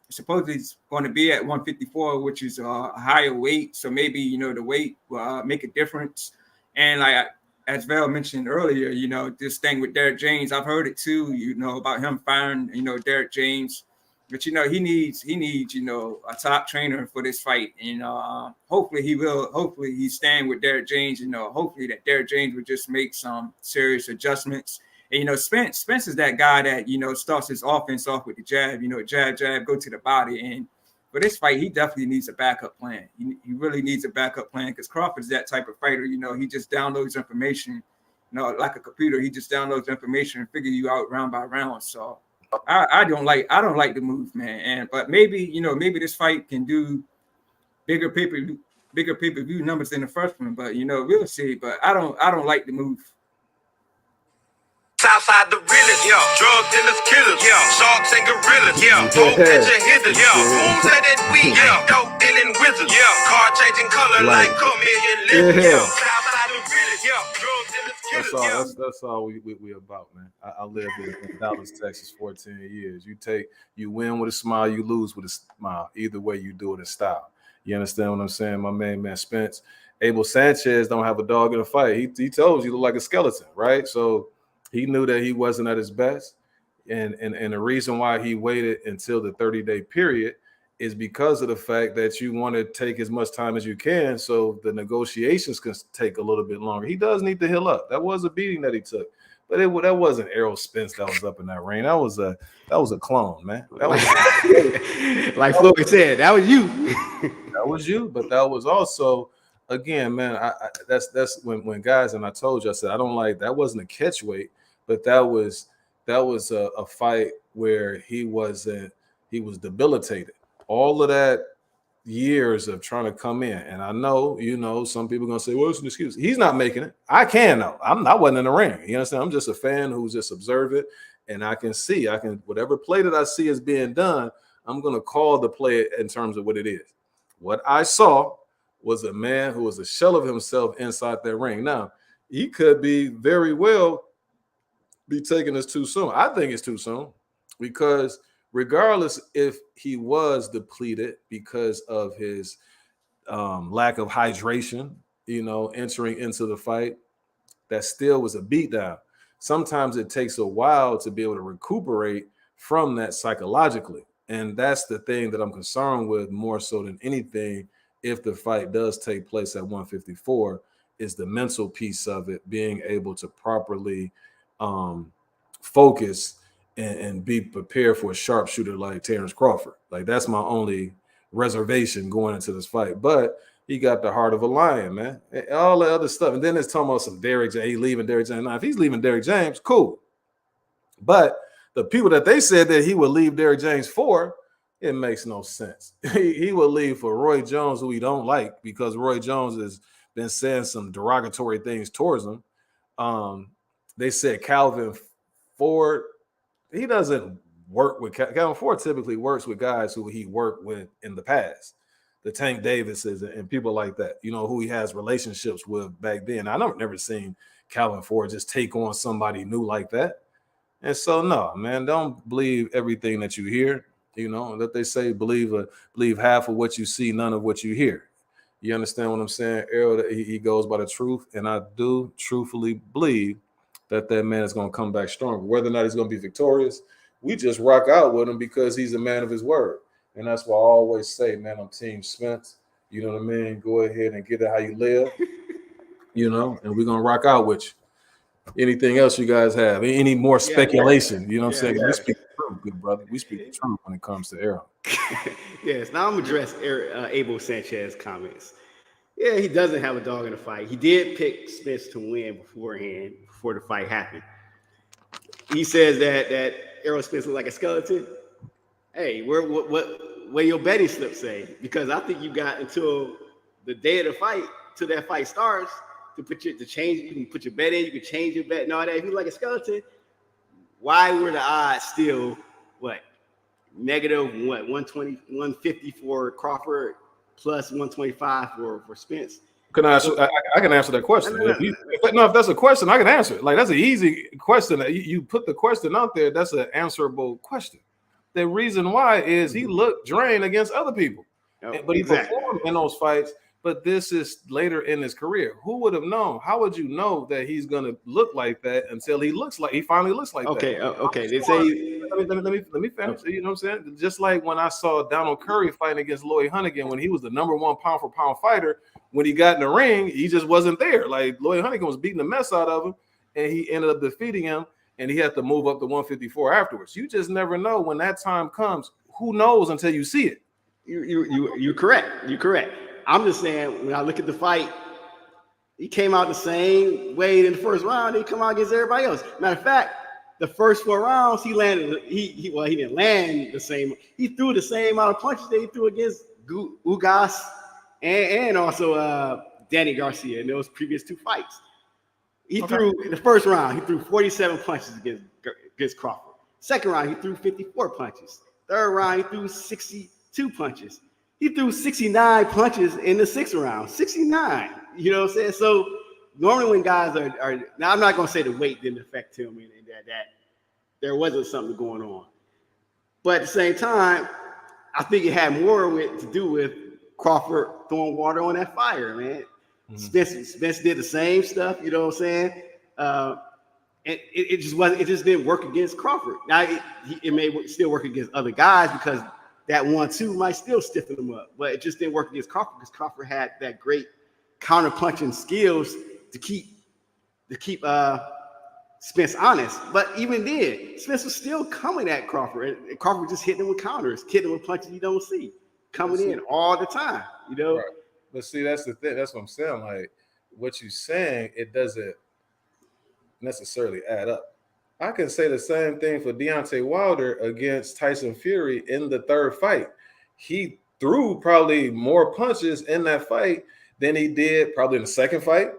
supposedly he's going to be at 154, which is a higher weight. So maybe, the weight will make a difference. And like, as Val mentioned earlier, this thing with Derek James, I've heard it too, about him firing, Derek James. But, he needs, a top trainer for this fight. And hopefully he will. Hopefully he's staying with Derek James. Hopefully that Derek James would just make some serious adjustments. And, Spence is that guy that, starts his offense off with the jab, jab, go to the body. And for this fight, he definitely needs a backup plan. He really needs a backup plan because Crawford is that type of fighter. He just downloads information, like a computer. He just downloads information and figure you out round by round. So I don't like the move, man. But maybe, maybe this fight can do bigger pay-per-view numbers than the first one. But we'll see. But I don't like the move. Southside the realest, drug dealers, killers, sharks and gorillas, pole catcher hitters, who's that we, dope dealing wizards, car changing color like chameleon living, Southside the realest, drug dealers, killers, That's all we about, man. I lived in Dallas, Texas, 14 years. You win with a smile, you lose with a smile. Either way, you do it in style. You understand what I'm saying? My man Spence, Abel Sanchez don't have a dog in a fight. He told you look like a skeleton, right? So he knew that he wasn't at his best. And the reason why he waited until the 30-day period is because of the fact that you want to take as much time as you can so the negotiations can take a little bit longer. He does need to heal up. That was a beating that he took. But that wasn't Errol Spence that was up in that ring. That was a clone, man. That was like Floyd said, that was you. That was you, but that was also again, man, that's when guys, and I told you, I said I don't like that. Wasn't a catch weight, but that was a fight where he was debilitated. All of that years of trying to come in, and I know, some people are gonna say, well, it's an excuse. He's not making it. I can know. I wasn't in the ring. You understand? I'm just a fan who's just observant, and I can whatever play that I see is being done, I'm gonna call the play in terms of what it is. What I saw was a man who was a shell of himself inside that ring. Now, he could be very well be taking this too soon. I think it's too soon because regardless if he was depleted because of his lack of hydration, entering into the fight, that still was a beatdown. Sometimes it takes a while to be able to recuperate from that psychologically. And that's the thing that I'm concerned with more so than anything. If the fight does take place at 154, is the mental piece of it, being able to properly focus and be prepared for a sharpshooter like TerranceCrawford. Like, that's my only reservation going into this fight. But he got the heart of a lion, man. And all the other stuff. And then it's talking about some Derrick James. He leaving Derrick James. Now, if he's leaving Derrick James, cool. But the people that they said that he would leave Derrick James for, it makes no sense. He would leave for Roy Jones, who he don't like, because Roy Jones has been saying some derogatory things towards him. They said Calvin Ford, he doesn't work with Calvin Ford. Typically works with guys who he worked with in the past, the Tank Davises and people like that, who he has relationships with back then. I never seen Calvin Ford just take on somebody new like that. And so, no, man, don't believe everything that you hear. That they say, believe half of what you see, none of what you hear. You understand what I'm saying, Errol? That he goes by the truth, and I do truthfully believe that man is going to come back stronger. Whether or not he's going to be victorious, we just rock out with him because he's a man of his word. And that's why I always say, man, I'm Team Spence. You know what I mean? Go ahead and get it how you live, and we're going to rock out with you. Anything else you guys have? Any more speculation? You know what I'm saying? We speak the truth, good brother. We speak the truth when it comes to Errol. Yes. Now I'm going to address Abel Sanchez's comments. Yeah, he doesn't have a dog in the fight. He did pick Spence to win beforehand, before the fight happened. He says that Errol Spence looked like a skeleton. Hey, what your betting slip say? Because I think you got until the day of the fight, till that fight starts, to change. You can put your bet in, you can change your bet and all that. If you look like a skeleton, why were the odds still negative 120, 150 for Crawford plus 125 for Spence? Can I answer? I can answer that question. If that's a question, I can answer it. Like, that's an easy question. You put the question out there. That's an answerable question. The reason why is he looked drained against other people, but he performed in those fights. But this is later in his career. Who would have known? How would you know that he's going to look like that until he finally looks like that? Okay. They say, let me finish. You know what I'm saying? Just like when I saw Donald Curry fighting against Lloyd Hunnigan when he was the number one pound for pound fighter, when he got in the ring, he just wasn't there. Like, Lloyd Hunnigan was beating the mess out of him, and he ended up defeating him, and he had to move up to 154 afterwards. You just never know when that time comes. Who knows until you see it? You're correct. You're correct. I'm just saying, when I look at the fight, he came out the same way in the first round. He come out against everybody else. Matter of fact, the first 4 rounds, he landed. He didn't land the same. He threw the same amount of punches that he threw against Ugas and also Danny Garcia in those previous 2 fights. He threw in the first round. He threw 47 punches against Crawford. Second round, he threw 54 punches. Third round, he threw 62 punches. He threw 69 punches in the 6th round. 69. You know what I'm saying? So normally when guys are now, I'm not going to say the weight didn't affect him and that there wasn't something going on. But at the same time, I think it had more to do with Crawford throwing water on that fire, man. Mm-hmm. Spence did the same stuff, you know what I'm saying? It just didn't work against Crawford. Now it may still work against other guys because that 1-2 might still stiffen him up, but it just didn't work against Crawford because Crawford had that great counter punching skills to keep Spence honest. But even then, Spence was still coming at Crawford, and Crawford just hitting him with counters, hitting him with punches you don't see, coming in all the time, you know. Right. But see, that's the thing. That's what I'm saying. Like what you're saying, it doesn't necessarily add up. I can say the same thing for Deontay Wilder against Tyson Fury in the third fight. He threw probably more punches in that fight than he did probably in the second fight,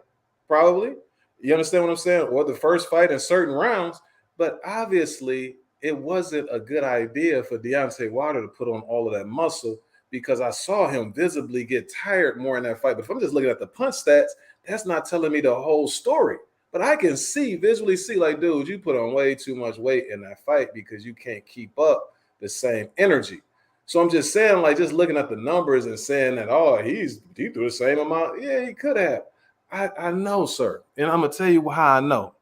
probably. You understand what I'm saying? Or the first fight in certain rounds. But obviously, it wasn't a good idea for Deontay Wilder to put on all of that muscle because I saw him visibly get tired more in that fight. But if I'm just looking at the punch stats, that's not telling me the whole story. But I can visually see, like, dude, you put on way too much weight in that fight because you can't keep up the same energy. So I'm just saying, like, just looking at the numbers and saying that, oh, he threw the same amount. Yeah, he could have. I know, sir. And I'm going to tell you how I know.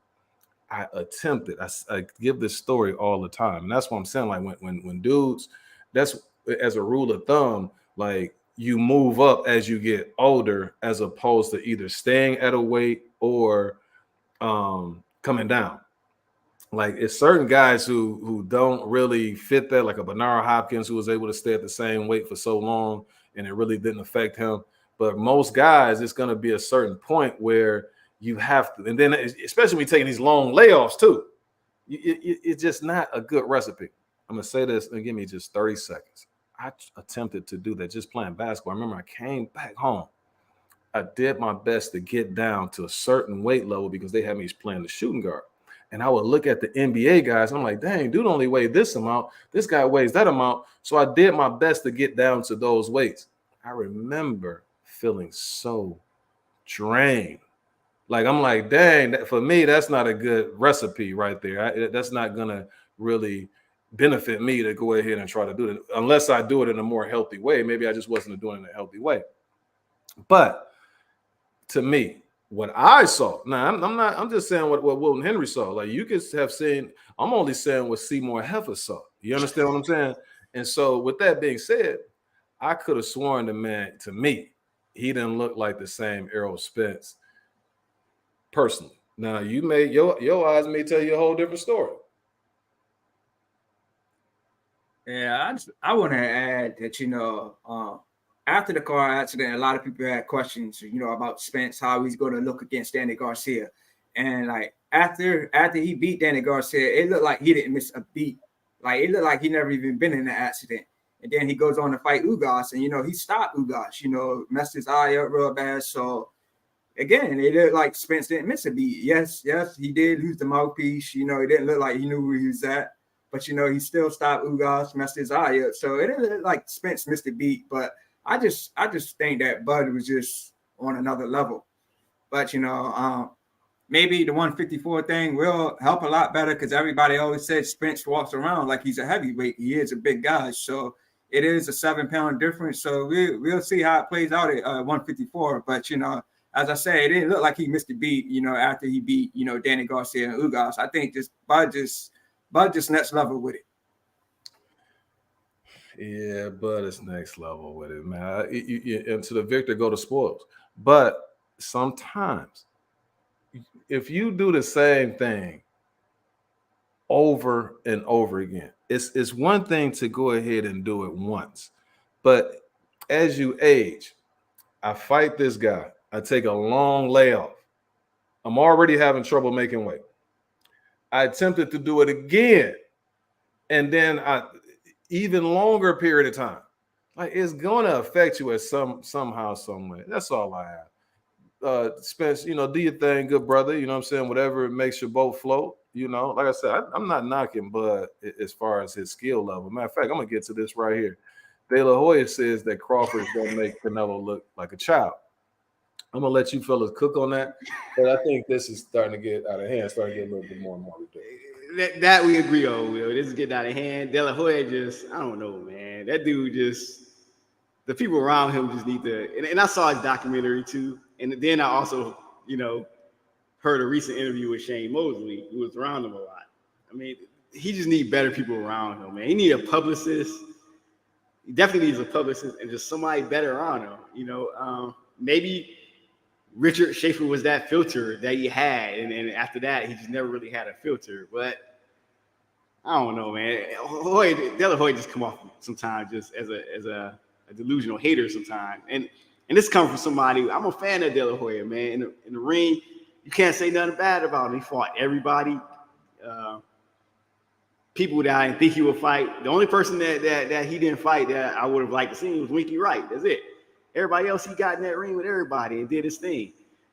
I attempted. I give this story all the time. And that's what I'm saying. Like, when dudes, that's as a rule of thumb, like, you move up as you get older as opposed to either staying at a weight or coming down. Like, it's certain guys who don't really fit that, like a Bernard Hopkins who was able to stay at the same weight for so long and it really didn't affect him. But most guys, it's going to be a certain point where you have to, and then especially when you're taking these long layoffs too, it's just not a good recipe. I'm going to say this and give me just 30 seconds. I attempted to do that just playing basketball. I remember I came back home. I did my best to get down to a certain weight level because they had me playing the shooting guard. And I would look at the NBA guys. I'm like, dang, dude only weighed this amount. This guy weighs that amount. So I did my best to get down to those weights. I remember feeling so drained. Like, I'm like, dang, for me, that's not a good recipe right there. That's not going to really benefit me to go ahead and try to do it unless I do it in a more healthy way. Maybe I just wasn't doing it in a healthy way. But to me, what I saw, now I'm just saying what Wilton Henry saw. Like, you could have seen, I'm only saying what Seymour Heffer saw. You understand what I'm saying? And so with that being said, I could have sworn the man, to me, he didn't look like the same Errol Spence personally. Now, you may, your eyes may tell you a whole different story. Yeah, I want to add that, after the car accident, a lot of people had questions, about Spence, how he's going to look against Danny Garcia. And like after he beat Danny Garcia, it looked like he didn't miss a beat. Like, it looked like he never even been in an accident. And then he goes on to fight Ugas, and he stopped Ugas, messed his eye up real bad. So again, it looked like Spence didn't miss a beat. Yes, he did lose the mouthpiece. It didn't look like he knew where he was at. But, he still stopped Ugas, messed his eye up. So it didn't look like Spence missed a beat. But I just think that Bud was just on another level. But, maybe the 154 thing will help a lot better because everybody always says Spence walks around like he's a heavyweight. He is a big guy. So it is a 7-pound difference. So we'll see how it plays out at 154. But, as I say, it didn't look like he missed a beat, after he beat, Danny Garcia and Ugas. I think Bud just next level with it. Yeah, Bud is next level with it, man. And to the victor go the spoils. But sometimes, if you do the same thing over and over again, it's one thing to go ahead and do it once. But as you age, I fight this guy. I take a long layoff. I'm already having trouble making weight. I attempted to do it again. And then even longer period of time. Like, it's going to affect you at somehow, some way. That's all I have. Spence, do your thing, good brother. You know what I'm saying? Whatever makes your boat float. Like I said, I'm not knocking Bud as far as his skill level. Matter of fact, I'm going to get to this right here. De La Hoya says that Crawford is going to make Canelo look like a child. I'm going to let you fellas cook on that. But I think this is starting to get out of hand, starting to get a little bit more and more ridiculous. That we agree on, Will. This is getting out of hand. De La Hoya I don't know, man. That dude the people around him just need to, and I saw his documentary too. And then I also, heard a recent interview with Shane Mosley, who was around him a lot. I mean, he just needs better people around him, man. He needs a publicist. He definitely needs a publicist and just somebody better around him. Maybe Richard Schaefer was that filter that he had, and after that, he just never really had a filter. But I don't know, man. De La Hoya just come off sometimes just as a delusional hater sometimes. And And this comes from somebody. I'm a fan of De La Hoya, man. In the ring, you can't say nothing bad about him. He fought everybody. People that I didn't think he would fight. The only person that he didn't fight that I would have liked to see was Winky Wright. That's it. Everybody else, he got in that ring with everybody and did his thing.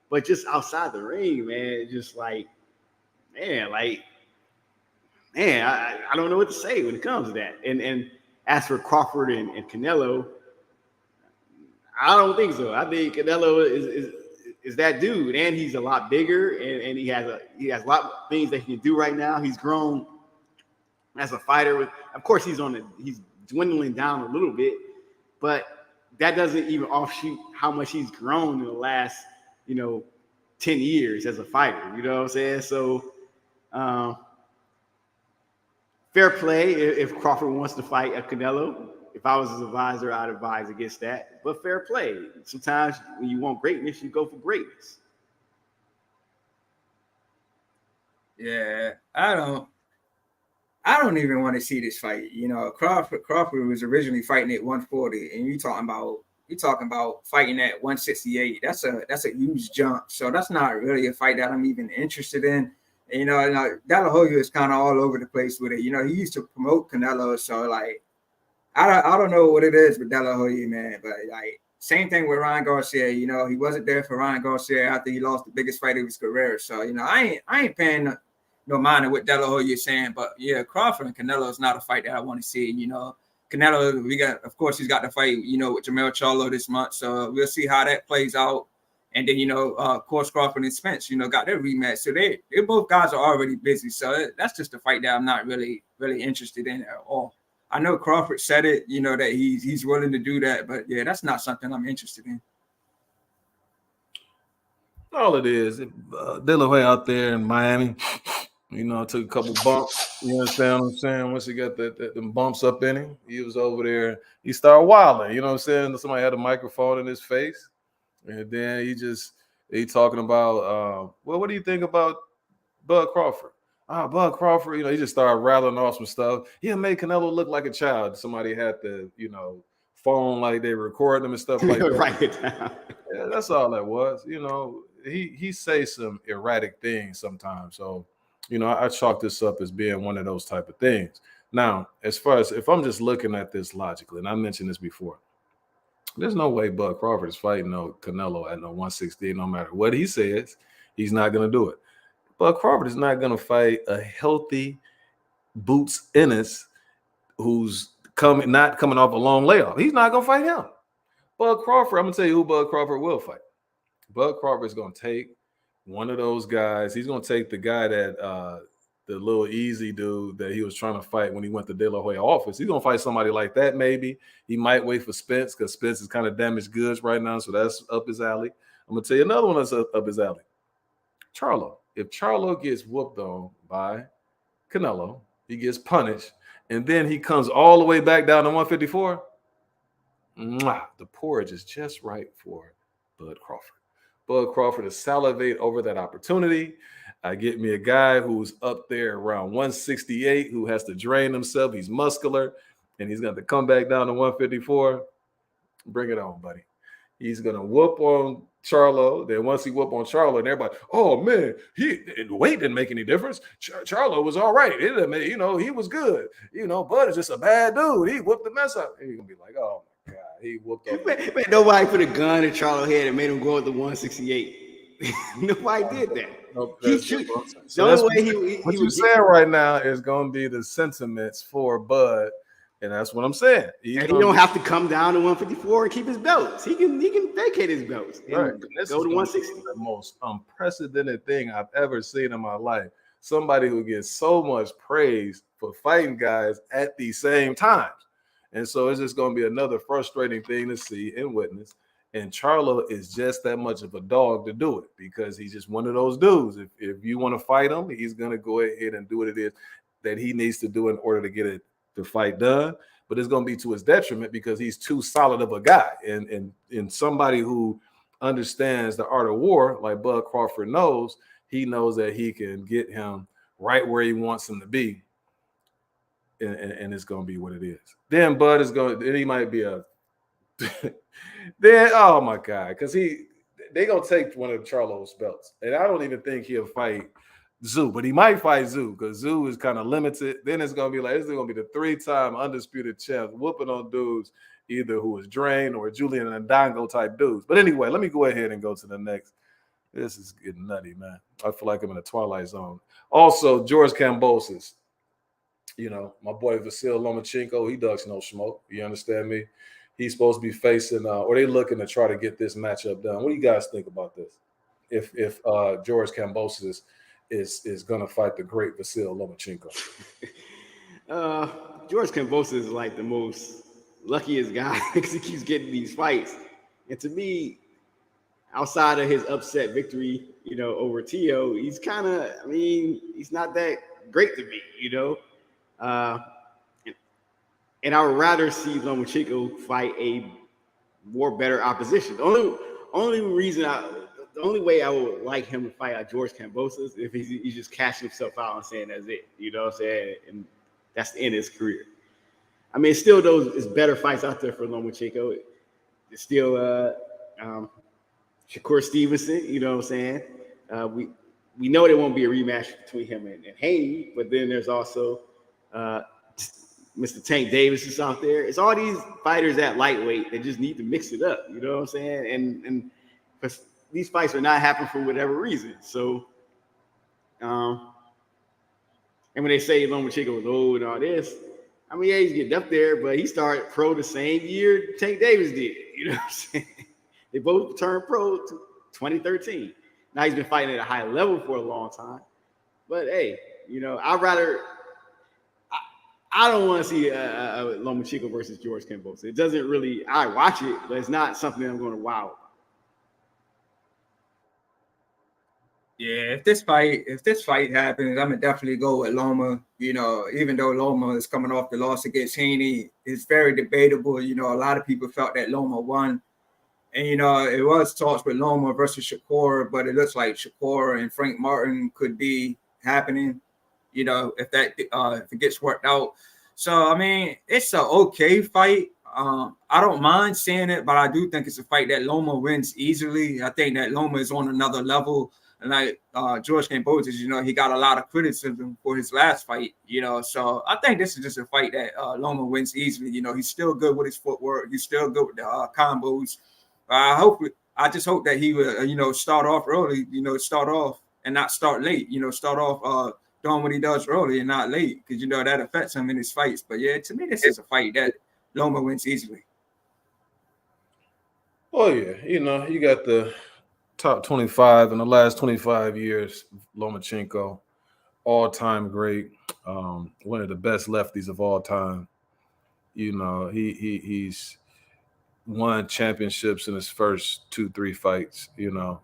But just outside the ring, man, just I don't know what to say when it comes to that. And as for Crawford and Canelo, I don't think so. I think Canelo is that dude, and he's a lot bigger, and he has a lot of things that he can do right now. He's grown as a fighter. Of course, he's dwindling down a little bit, but that doesn't even offshoot how much he's grown in the last 10 years as a fighter. You know what I'm saying? So fair play if Crawford wants to fight a Canelo. If I was his advisor, I'd advise against that. But fair play. Sometimes when you want greatness, you go for greatness. Yeah, I don't even want to see this fight. Crawford was originally fighting at 140, and you talking about fighting at 168. That's a huge jump. So that's not really a fight that I'm even interested in. And, De La Hoya is kind of all over the place with it. He used to promote Canelo, so I don't know what it is with De La Hoya, man, but same thing with Ryan Garcia. He wasn't there for Ryan Garcia after he lost the biggest fight of his career. So I ain't paying no mind to what De La Hoya is saying, but yeah, Crawford and Canelo is not a fight that I want to see. Canelo, he's got the fight, with Jermell Charlo this month, so we'll see how that plays out. And then of course Crawford and Spence, got their rematch, so they both guys are already busy. So that's just a fight that I'm not really interested in at all. I know Crawford said it, that he's willing to do that, but yeah, that's not something I'm interested in. All it is, De La Hoya out there in Miami, took a couple bumps. You understand what I'm saying? Once he got them bumps up in him, he was over there. He started wilding. You know what I'm saying? Somebody had a microphone in his face, and then he talking about, well, what do you think about Bud Crawford? Bud Crawford, he just started rattling off some stuff. He made Canelo look like a child. Somebody had the, phone like they recorded him and stuff like that. Write it down. Yeah, that's all that was. He says some erratic things sometimes. So, I chalk this up as being one of those type of things. Now, as far as if I'm just looking at this logically, and I mentioned this before, there's no way Bud Crawford is fighting no Canelo at no 168, no matter what he says. He's not going to do it. Bud Crawford is not going to fight a healthy Boots Ennis who's not coming off a long layoff. He's not going to fight him. Bud Crawford, I'm going to tell you who Bud Crawford will fight. Bud Crawford is going to take one of those guys. He's going to take the guy that the little easy dude that he was trying to fight when he went to De La Hoya office. He's going to fight somebody like that maybe. He might wait for Spence because Spence is kind of damaged goods right now, so that's up his alley. I'm going to tell you another one that's up his alley. Charlo. If Charlo gets whooped on by Canelo, he gets punished, and then he comes all the way back down to 154, the porridge is just right for Bud Crawford. Bud Crawford is salivate over that opportunity. I get me a guy who's up there around 168 who has to drain himself. He's muscular, and he's going to come back down to 154. Bring it on, buddy. He's going to whoop on Charlo. Then once he whoop on Charlo, and everybody, oh man, the weight didn't make any difference. Charlo was all right. It didn't make, he was good. Bud is just a bad dude. He whooped the mess up. And you're gonna be like, oh my god, he whooped up. Man, nobody put a gun in Charlo's head and made him go up to 168. Nobody did that. No, He that's shoot. so The that's only way what he you're would saying right now is going to be the sentiments for Bud, and that's what I'm saying. He don't have to come down to 154 and keep his belts. He can vacate his belts and right. go to 160. The most unprecedented thing I've ever seen in my life. Somebody who gets so much praise for fighting guys at the same times. And so it's just going to be another frustrating thing to see and witness. And Charlo is just that much of a dog to do it because he's just one of those dudes. If you want to fight him, he's going to go ahead and do what it is that he needs to do in order to get the fight done. But it's going to be to his detriment because he's too solid of a guy. And somebody who understands the art of war, like Bud Crawford knows, he knows that he can get him right where he wants him to be. And it's going to be what it is. Then Bud is going, then he might be Then, oh my God, because they gonna take one of Charlo's belts, and I don't even think he'll fight Zoo, but he might fight Zoo because Zoo is kind of limited. Then it's gonna be like this is gonna be the 3-time undisputed champ whooping on dudes either who is drained or Julian Ndongo type dudes. But anyway, let me go ahead and go to the next. This is getting nutty, man. I feel like I'm in a Twilight Zone. Also, George Kambosos. You know, my boy Vasil Lomachenko, he ducks no smoke. You understand me? He's supposed to be facing, or they looking to try to get this matchup done. What do you guys think about this? If George Kambosos is going to fight the great Vasil Lomachenko? George Kambosos is like the most luckiest guy because he keeps getting these fights. And to me, outside of his upset victory, you know, over Tio, he's kind of, I mean, he's not that great to me, you know. And I would rather see Lomachenko fight a more better opposition. The only way I would like him to fight George Kambosos if he's just cashing himself out and saying that's it. You know what I'm saying? And that's the end of his career. I mean, still there's better fights out there for Lomachenko. There's still Shakur Stevenson, you know what I'm saying? We know there won't be a rematch between him and Haney, but then there's also Mr. Tank Davis is out there. It's all these fighters at lightweight that just need to mix it up. You know what I'm saying? And these fights are not happening for whatever reason. So, and when they say Lomachenko was old and all this, I mean, yeah, he's getting up there, but he started pro the same year Tank Davis did. You know what I'm saying? They both turned pro to 2013. Now he's been fighting at a high level for a long time. But hey, you know, I don't want to see Lomachenko versus George Kambosos. It doesn't really, I watch it, but it's not something that I'm going to wow about. Yeah, if this fight happens, I'm gonna definitely go with Loma. You know, even though Loma is coming off the loss against Haney, it's very debatable. You know, a lot of people felt that Loma won. And, you know, it was talks with Loma versus Shakur, but it looks like Shakur and Frank Martin could be happening, you know, if it gets worked out. So, I mean, it's an okay fight. I don't mind seeing it, but I do think it's a fight that Loma wins easily. I think that Loma is on another level. And like George Kambosos, you know, he got a lot of criticism for his last fight, you know. So I think this is just a fight that Loma wins easily. You know, he's still good with his footwork. He's still good with the combos. I just hope that he will, you know, start off early, you know, start off and not start late, you know, start off doing what he does early and not late because, you know, that affects him in his fights. But, yeah, to me, this is a fight that Loma wins easily. Oh, yeah. You know, you got the top 25 in the last 25 years, Lomachenko, all-time great, one of the best lefties of all time. You know, he's won championships in his first 2-3 fights. You know,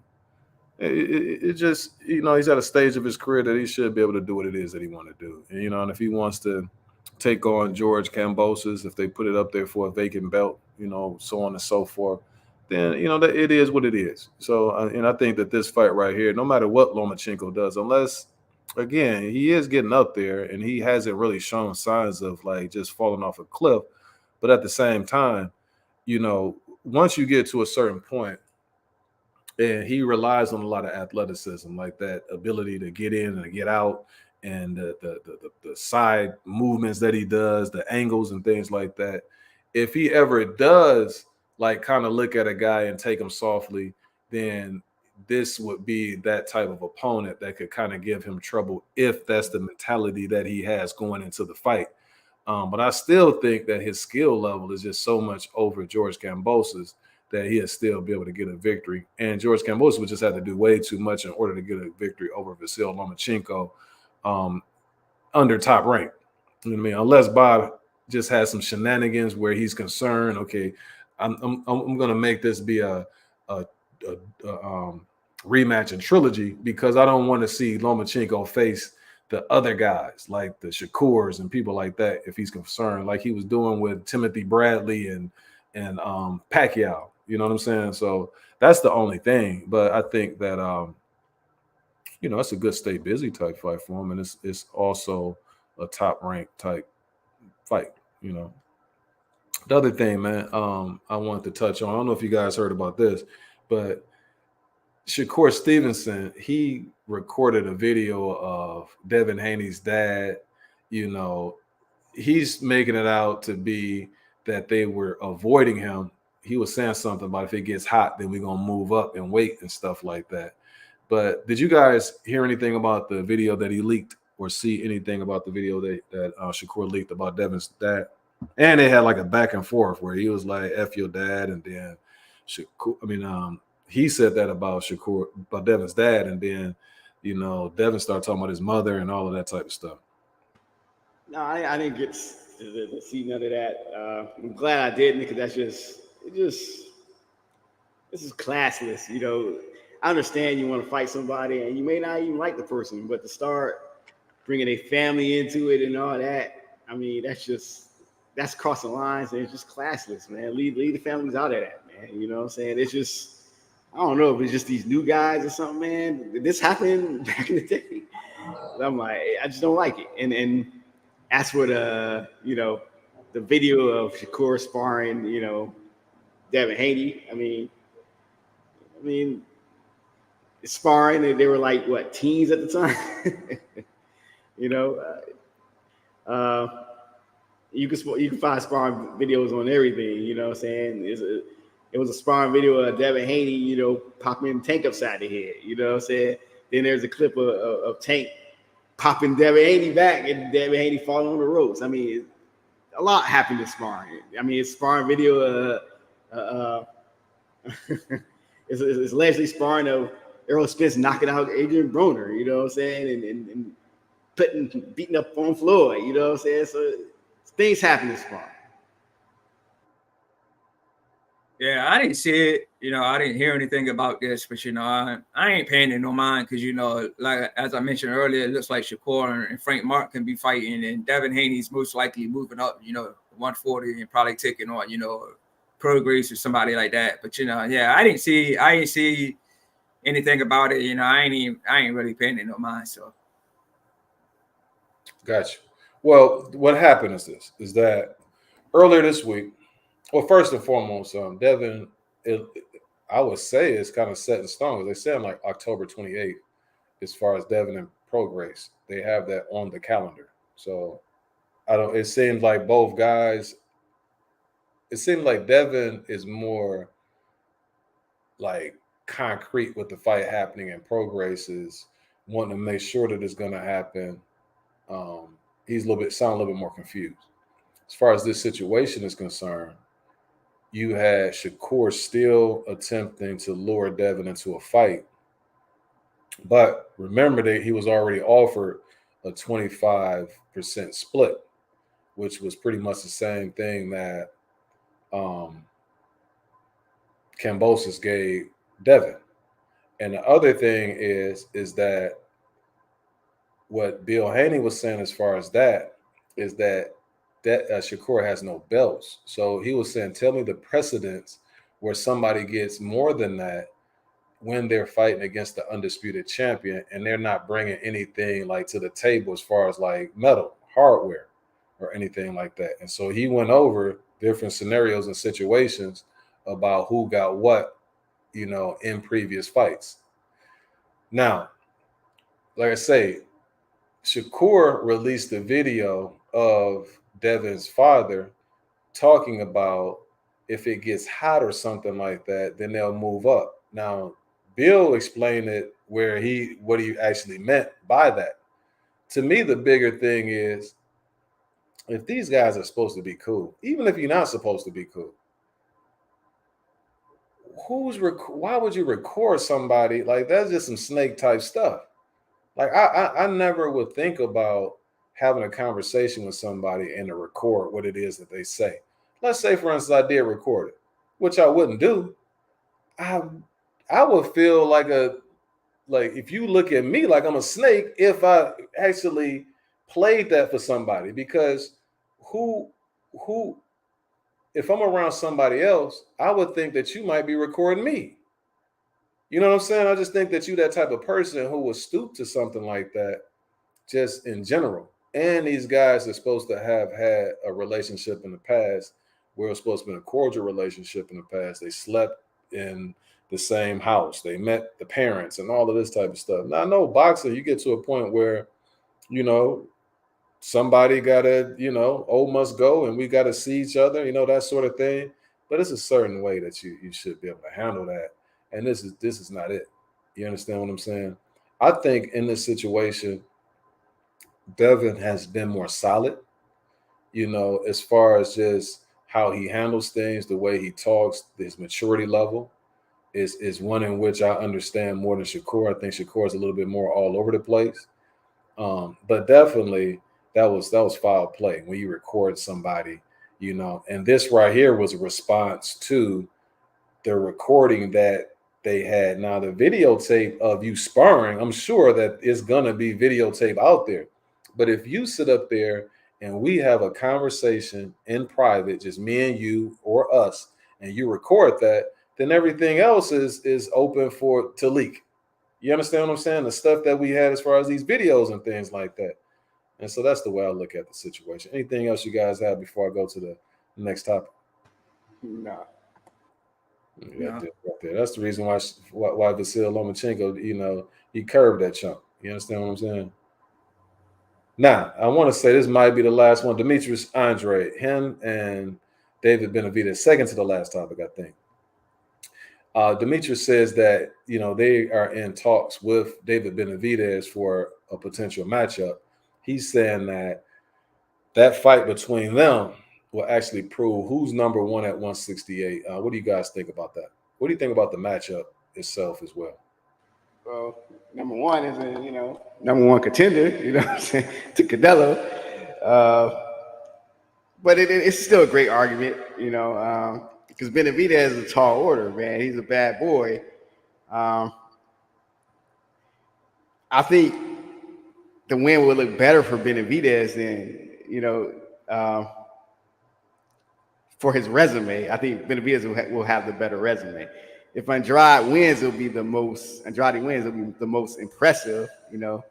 it just, you know, he's at a stage of his career that he should be able to do what it is that he want to do. And, you know, and if he wants to take on George Kambosos, if they put it up there for a vacant belt, you know, so on and so forth, then, you know, it is what it is. So, and I think that this fight right here, no matter what Lomachenko does, unless, again, he is getting up there and he hasn't really shown signs of like just falling off a cliff. But at the same time, you know, once you get to a certain point, and he relies on a lot of athleticism, like that ability to get in and to get out, and the side movements that he does, the angles and things like that. If he ever does like kind of look at a guy and take him softly, then this would be that type of opponent that could kind of give him trouble if that's the mentality that he has going into the fight. But I still think that his skill level is just so much over George Kambosos that he'll still be able to get a victory. And George Kambosos would just have to do way too much in order to get a victory over Vasil Lomachenko under top rank. You know what I mean? Unless Bob just has some shenanigans where he's concerned, okay, I'm going to make this be a rematch and trilogy because I don't want to see Lomachenko face the other guys like the Shakurs and people like that if he's concerned, like he was doing with Timothy Bradley and Pacquiao. You know what I'm saying? So that's the only thing. But I think that you know, it's a good stay busy type fight for him, and it's also a top ranked type fight. You know, The other thing, man, I wanted to touch on. I don't know if you guys heard about this, but Shakur Stevenson, he recorded a video of Devin Haney's dad. You know, he's making it out to be that they were avoiding him. He was saying something about if it gets hot, then we're gonna move up and wait and stuff like that. But did you guys hear anything about the video that he leaked, or see anything about the video that Shakur leaked about Devin's dad? And they had like a back and forth where he was like "F your dad," and then he said that about Devin's dad, and then Devin started talking about his mother and all of that type of stuff. No, I didn't get to see none of that. I'm glad I didn't, because this is classless. I understand you want to fight somebody and you may not even like the person, but to start bringing a family into it and all that, I mean, that's crossing lines, and it's just classless, man. Leave the families out of that, man. You know what I'm saying? It's just, I don't know if it's just these new guys or something, man. This happened back in the day. I'm like, I just don't like it. And that's what the video of Shakur sparring, Devin Haney. I mean, sparring, and they were like what, teens at the time. You can find sparring videos on everything. You know what I'm saying? It was a sparring video of Devin Haney, popping Tank upside the head. You know what I'm saying? Then there's a clip of Tank popping Devin Haney back, and Devin Haney falling on the ropes. I mean, a lot happened in sparring. I mean, it's sparring video. It's allegedly sparring of Errol Spence knocking out Adrian Broner. You know what I'm saying? And beating up on Floyd. You know what I'm saying? So things happen in sparring. Yeah, I didn't see it. I didn't hear anything about this, but I ain't paying it no mind, because like as I mentioned earlier, it looks like Shakur and Frank Mark can be fighting, and Devin Haney's most likely moving up, 140, and probably taking on, Progress or somebody like that. But yeah, I didn't see anything about it. I ain't really paying it no mind. So Gotcha. Well, what happened is that earlier this week, well, first and foremost, Devin, I would say it's kind of set in stone. They said like October 28th, as far as Devin and Progress, they have that on the calendar. So it seemed like both guys, it seemed like Devin is more like concrete with the fight happening, and Progress is wanting to make sure that it's going to happen. He's sound a little bit more confused. As far as this situation is concerned, you had Shakur still attempting to lure Devin into a fight. But remember that he was already offered a 25% split, which was pretty much the same thing that Kambosos gave Devin. And the other thing is that what Bill Haney was saying as far as that is that Shakur has no belts. So he was saying, tell me the precedents where somebody gets more than that when they're fighting against the undisputed champion and they're not bringing anything like to the table as far as like metal, hardware, or anything like that. And so he went over different scenarios and situations about who got what, in previous fights. Now, like I say, Shakur released a video of Devin's father talking about if it gets hot or something like that, then they'll move up. Now, Bill explained it what he actually meant by that. To me, the bigger thing is, if these guys are supposed to be cool, even if you're not supposed to be cool, why would you record somebody? Like, that's just some snake type stuff. Like, I never would think about having a conversation with somebody and to record what it is that they say. Let's say, for instance, I did record it, which I wouldn't do. I would feel like if you look at me like I'm a snake if I actually played that for somebody, because if I'm around somebody else, I would think that you might be recording me. You know what I'm saying? I just think that you that type of person who would stoop to something like that, just in general. And these guys are supposed to have had a relationship in the past where it was supposed to be a cordial relationship in the past. They slept in the same house. They met the parents and all of this type of stuff. Now, I know boxing, you get to a point where, you know, somebody gotta, you know, old must go and we gotta see each other, you know, that sort of thing. But it's a certain way that you should be able to handle that. And this is not it. You understand what I'm saying? I think in this situation, Devin has been more solid, you know, as far as just how he handles things, the way he talks, his maturity level is one in which I understand more than Shakur. I think Shakur is a little bit more all over the place. But definitely that was foul play when you record somebody, you know, and this right here was a response to the recording that they had. Now the videotape of you sparring, I'm sure that it's gonna be videotape out there. But if you sit up there and we have a conversation in private, just me and you or us, and you record that, then everything else is open to leak. You understand what I'm saying? The stuff that we had as far as these videos and things like that. And so that's the way I look at the situation. Anything else you guys have before I go to the next topic? No. Yeah, right there. That's the reason why Vasil Lomachenko, you know, he curved that chunk. You understand what I'm saying? Now, I want to say this might be the last one. Demetrius Andre, him and David Benavidez, second to the last topic, I think. Demetrius says that, you know, they are in talks with David Benavidez for a potential matchup. He's saying that fight between them will actually prove who's number one at 168. What do you guys think about that? What do you think about the matchup itself as well? Well, number one is a, you know, number one contender, you know what I'm saying, to Canelo. But it's still a great argument, you know, because Benavidez is a tall order, man. He's a bad boy. I think the win will look better for Benavidez than, you know, for his resume. I think Benavidez will have the better resume. If Andrade wins, it'll be the most impressive, you know.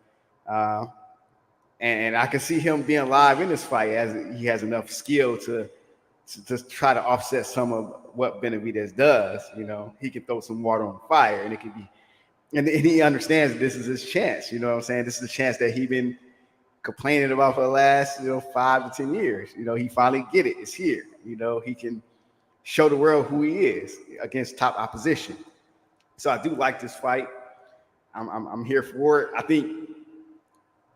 And I can see him being live in this fight as he has enough skill to try to offset some of what Benavidez does. You know, he can throw some water on the fire, and it can be, and he understands this is his chance. You know what I'm saying? This is the chance that he's been complaining about for the last, you know, 5 to 10 years. You know, he finally get it. It's here. You know, he can show the world who he is against top opposition. So I do like this fight. I'm here for it. I think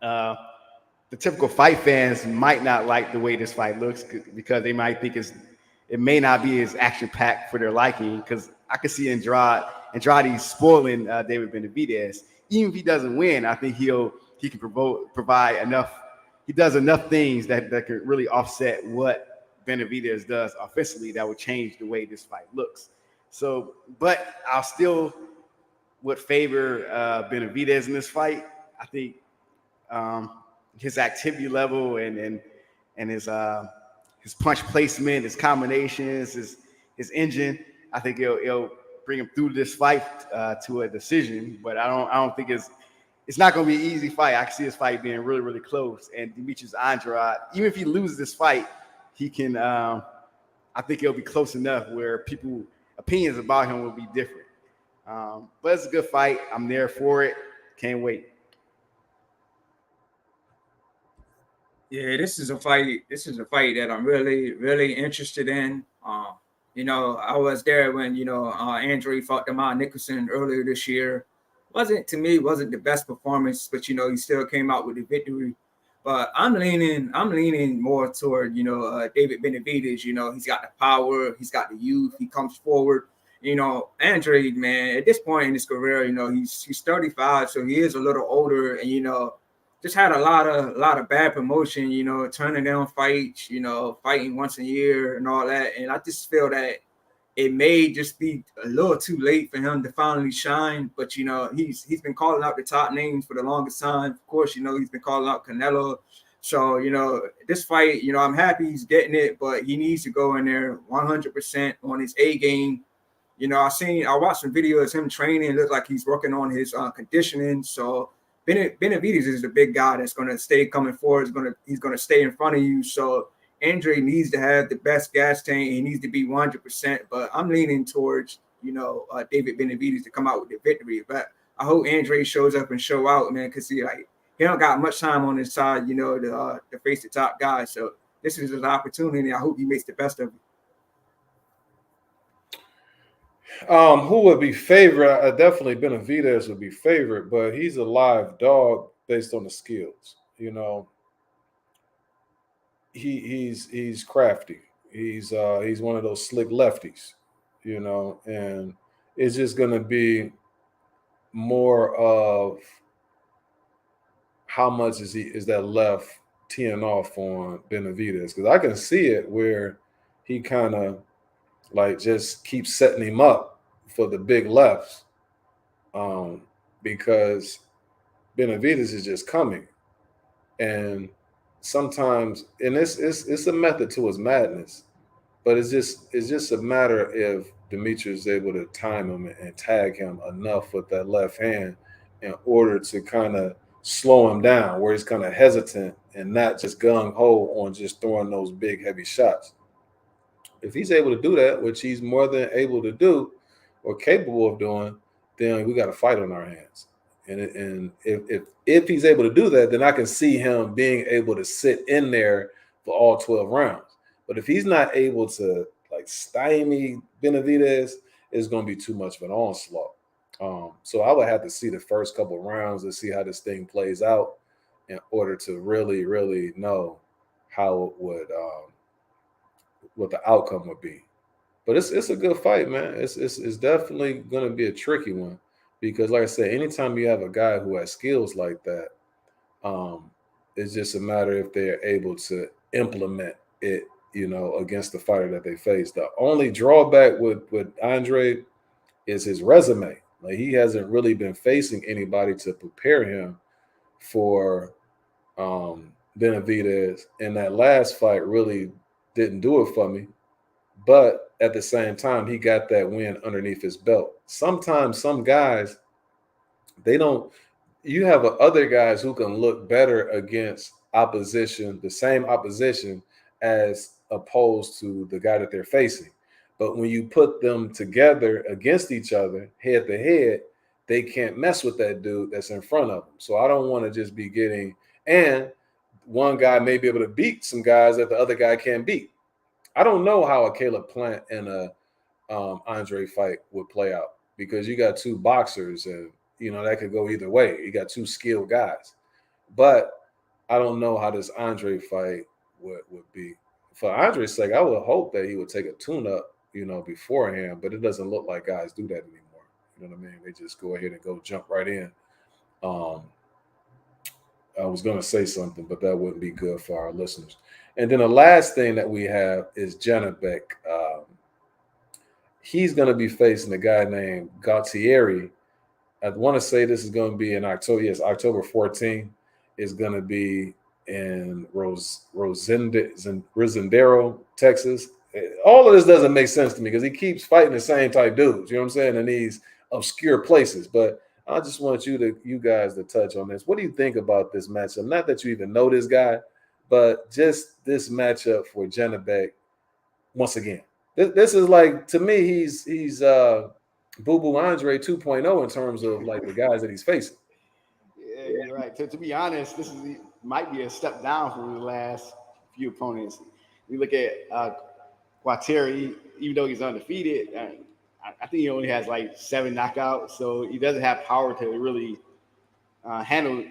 the typical fight fans might not like the way this fight looks because they might think it may not be as action-packed for their liking, because I could see Andrade spoiling David Benavidez. Even if he doesn't win, I think he can provide enough. He does enough things that could really offset what Benavidez does offensively that would change the way this fight looks. So, but I'll still would favor Benavidez in this fight. I think his activity level and his punch placement, his combinations, his engine, I think it'll bring him through this fight to a decision. But I don't think it's not going to be an easy fight. I can see this fight being really, really close. And Demetrius Andrade, even if he loses this fight, he can. I think it'll be close enough where people opinions about him will be different. But it's a good fight. I'm there for it. Can't wait. Yeah, this is a fight that I'm really, really interested in. You know, I was there when, you know, Andre fought Demond Nicholson earlier this year. Wasn't the best performance, but, you know, he still came out with the victory. But I'm leaning more toward, you know, David Benavidez. You know, he's got the power, he's got the youth, he comes forward. You know, Andre, man, at this point in his career, you know, he's 35, so he is a little older, and, you know, just had a lot of bad promotion, you know, turning down fights, you know, fighting once a year and all that. And I just feel that it may just be a little too late for him to finally shine. But, you know, he's been calling out the top names for the longest time. Of course, you know, he's been calling out Canelo. So, you know, this fight, you know, I'm happy he's getting it, but he needs to go in there 100% on his A game. You know, I watched some videos of him training. It looks like he's working on his conditioning. So Benavidez is the big guy that's going to stay coming forward. He's going to stay in front of you. So Andre needs to have the best gas tank. He needs to be 100%. But I'm leaning towards, David Benavidez to come out with the victory. But I hope Andre shows up and show out, man, because he don't got much time on his side, to face the top guy. So this is his opportunity. I hope he makes the best of it. Who would be favorite? Definitely Benavidez would be favorite, but he's a live dog based on the skills. He's crafty. He's one of those slick lefties, and it's just gonna be more of how much is that left teeing off on Benavidez, because I can see it where he kind of just keeps setting him up for the big lefts, because Benavidez is just coming, and sometimes, and it's a method to his madness, but it's just a matter if Demetrius is able to time him and tag him enough with that left hand in order to kind of slow him down, where he's kind of hesitant and not just gung-ho on just throwing those big heavy shots. If he's able to do that, which he's more than able to do or capable of doing, then we got a fight on our hands. And if he's able to do that, then I can see him being able to sit in there for all 12 rounds. But if he's not able to stymie Benavidez, it's going to be too much of an onslaught. So I would have to see the first couple of rounds to see how this thing plays out in order to really, really know how it would what the outcome would be. But it's a good fight, man. It's definitely going to be a tricky one, because, like I said, anytime you have a guy who has skills like that, it's just a matter if they're able to implement it, against the fighter that they face. The only drawback with Andre is his resume. He hasn't really been facing anybody to prepare him for Benavidez, and that last fight really didn't do it for me. But at the same time, he got that win underneath his belt. Sometimes some guys, you have other guys who can look better against opposition, the same opposition, as opposed to the guy that they're facing. But when you put them together against each other, head to head, they can't mess with that dude that's in front of them. So I don't want to just be and one guy may be able to beat some guys that the other guy can't beat. I don't know how a Caleb Plant and a Andre fight would play out, because you got two boxers, and that could go either way. You got two skilled guys, but I don't know how this Andre fight would be. For Andre's sake, I would hope that he would take a tune-up, beforehand, but it doesn't look like guys do that anymore. You know what I mean? They just go ahead and go jump right in. I was going to say something, but that wouldn't be good for our listeners. And then the last thing that we have is Janabek. He's going to be facing a guy named Gautieri. I want to say this is going to be in October. Yes, October 14th is going to be in Rosendero, Texas. All of this doesn't make sense to me, because he keeps fighting the same type dudes, you know what I'm saying, in these obscure places. But I just want you guys to touch on this. What do you think about this matchup? Not that you even know this guy, but just this matchup for Janabek once again. This is to me, he's Boo Boo Andre 2.0 in terms of the guys that he's facing. Yeah, you're right. To be honest, this might be a step down from the last few opponents. We look at Gautieri, even though he's undefeated, I think he only has 7 knockouts, so he doesn't have power to really handle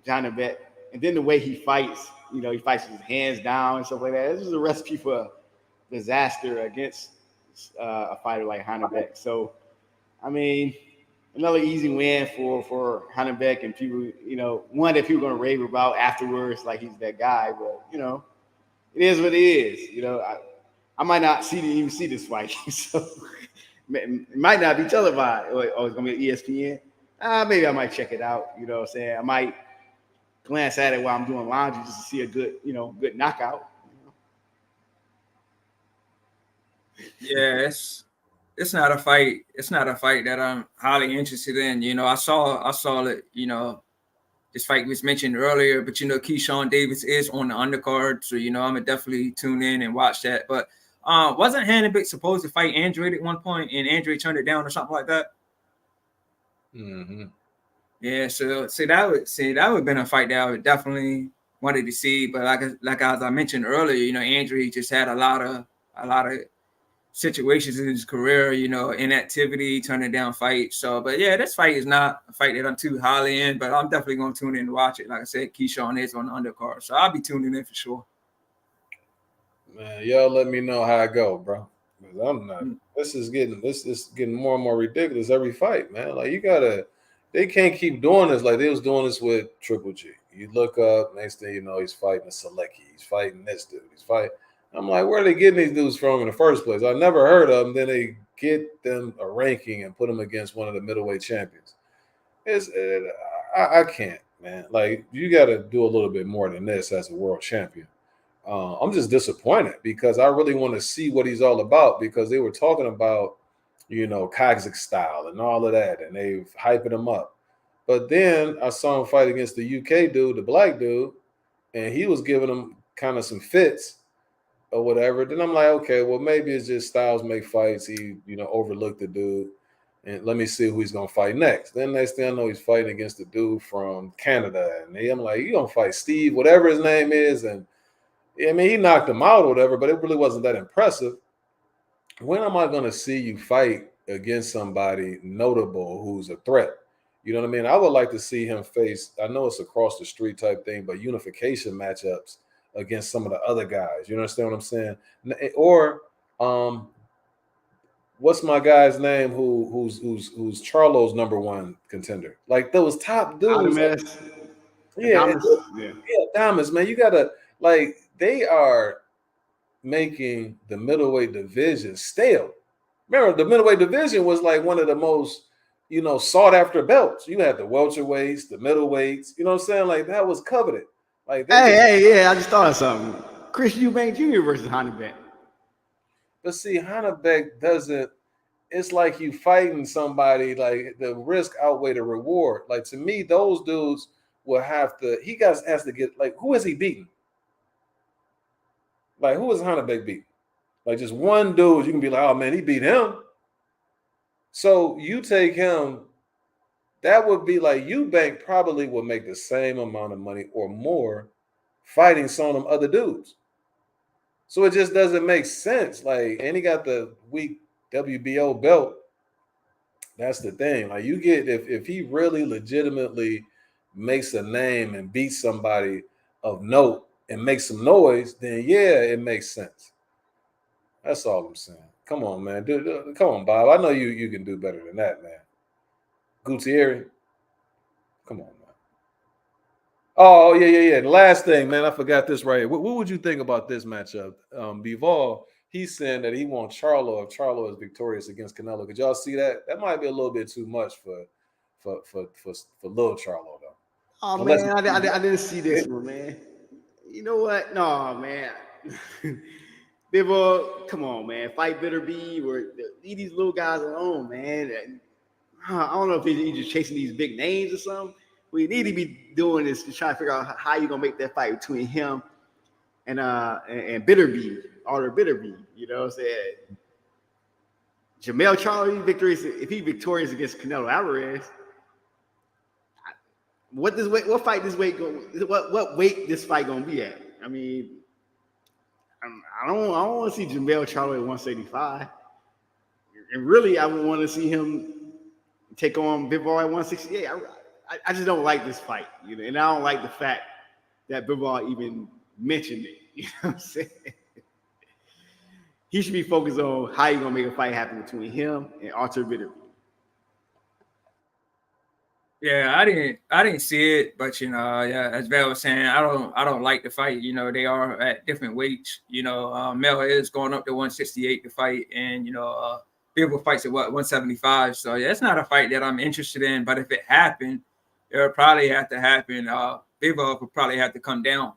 Janabek. And then the way he fights, he fights with his hands down and stuff like that. This is a recipe for disaster against a fighter like Janabek. So, I mean, another easy win for Janabek, and people, one that people are going to rave about afterwards, he's that guy. But, it is what it is. I might not even see this fight. So it might not be televised. Or it's going to be ESPN. Maybe I might check it out. You know what I'm saying? I might glance at it while I'm doing laundry just to see a good knockout. Yeah, it's not a fight. It's not a fight that I'm highly interested in. I saw it, this fight was mentioned earlier, but Keyshawn Davis is on the undercard, so I'm gonna definitely tune in and watch that. But wasn't Hannibal supposed to fight Andrade at one point, and Andrade turned it down or something like that? Mm-hmm. Yeah, so that would have been a fight that I would definitely wanted to see. But like as I mentioned earlier, Andrade just had a lot of situations in his career, inactivity, turning down fights. So, but yeah, this fight is not a fight that I'm too highly in, but I'm definitely going to tune in to watch it. Like I said, Keyshawn is on the undercard, so I'll be tuning in for sure. Man, y'all let me know how it go, bro. Because I'm not. This is getting more and more ridiculous every fight, man. Like they can't keep doing this. Like they was doing this with Triple G. You look up, next thing you know, he's fighting a Selecki. He's fighting this dude. He's fighting. I'm like, where are they getting these dudes from in the first place? I never heard of them. Then they get them a ranking and put them against one of the middleweight champions. I can't, man. Like, you got to do a little bit more than this as a world champion. I'm just disappointed because I really want to see what he's all about, because they were talking about, Kazakh style and all of that, and they hyping him up. But then I saw him fight against the UK dude, the black dude, and he was giving him kind of some fits or whatever. Then I'm like, okay, well, maybe it's just styles make fights. He, overlooked the dude, and let me see who he's gonna fight next. Then next thing I know, he's fighting against the dude from Canada, and I'm like, you gonna fight Steve, whatever his name is, and I mean, he knocked him out or whatever, but it really wasn't that impressive. When am I gonna see you fight against somebody notable who's a threat? You know what I mean? I would like to see him face, I know it's across the street type thing, but unification matchups against some of the other guys. You understand what I'm saying? Or what's my guy's name who's Charlo's number one contender? Like those top dudes. Yeah, Adamas, man. You gotta, like, they are making the middleweight division stale. Remember, the middleweight division was like one of the most, sought after belts. You had the welterweights, the middleweights, you know what I'm saying? Like, that was coveted. Like, yeah, I just thought of something. Chris Eubank Jr. versus Hannibal. But see, Hannibal doesn't, it's like you fighting somebody, like the risk outweigh the reward. Like, to me, those dudes will have to, has to get, like, who has he beaten? Like, who has Hannibal beat? Like, just one dude, you can be like, oh man, he beat him. So you take him, that would be like, Eubank probably would make the same amount of money or more fighting some of them other dudes. So it just doesn't make sense. Like, and he got the weak WBO belt. That's the thing. Like, you get, if he really legitimately makes a name and beats somebody of note and makes some noise, then yeah, it makes sense. That's all I'm saying. Come on, man. Come on, Bob. I know you can do better than that, man. Gutierrez. Come on, man. Oh, yeah. The last thing, man, I forgot this right here. What would you think about this matchup? Bivol, he's saying that he wants Charlo if Charlo is victorious against Canelo. Could y'all see that? That might be a little bit too much for little Charlo, though. Oh, man, I didn't see this one, man. You know what? No, man. Bivol, come on, man. Fight Bitter B, or leave these little guys alone, man. I don't know if he's just chasing these big names or something. What you need to be doing is to try to figure out how you're gonna make that fight between him and Bitterby, Arthur Bitterby. You know what I'm saying? Jamel Charlo, if he's victorious against Canelo Alvarez, what weight this fight gonna be at? I mean, I don't want to see Jamel Charlo at 175. And really, I would want to see him take on Bivol at 168. I just don't like this fight, and I don't like the fact that Bivol even mentioned it. You know what I'm saying? He should be focused on how you're gonna make a fight happen between him and Arthur Bitterby. Yeah, I didn't see it, but yeah, as Val was saying, I don't like the fight. They are at different weights. Mel is going up to 168 to fight, and Bivol fights at 175. So yeah, it's not a fight that I'm interested in. But if it happened, it would probably have to happen. Bivol would probably have to come down.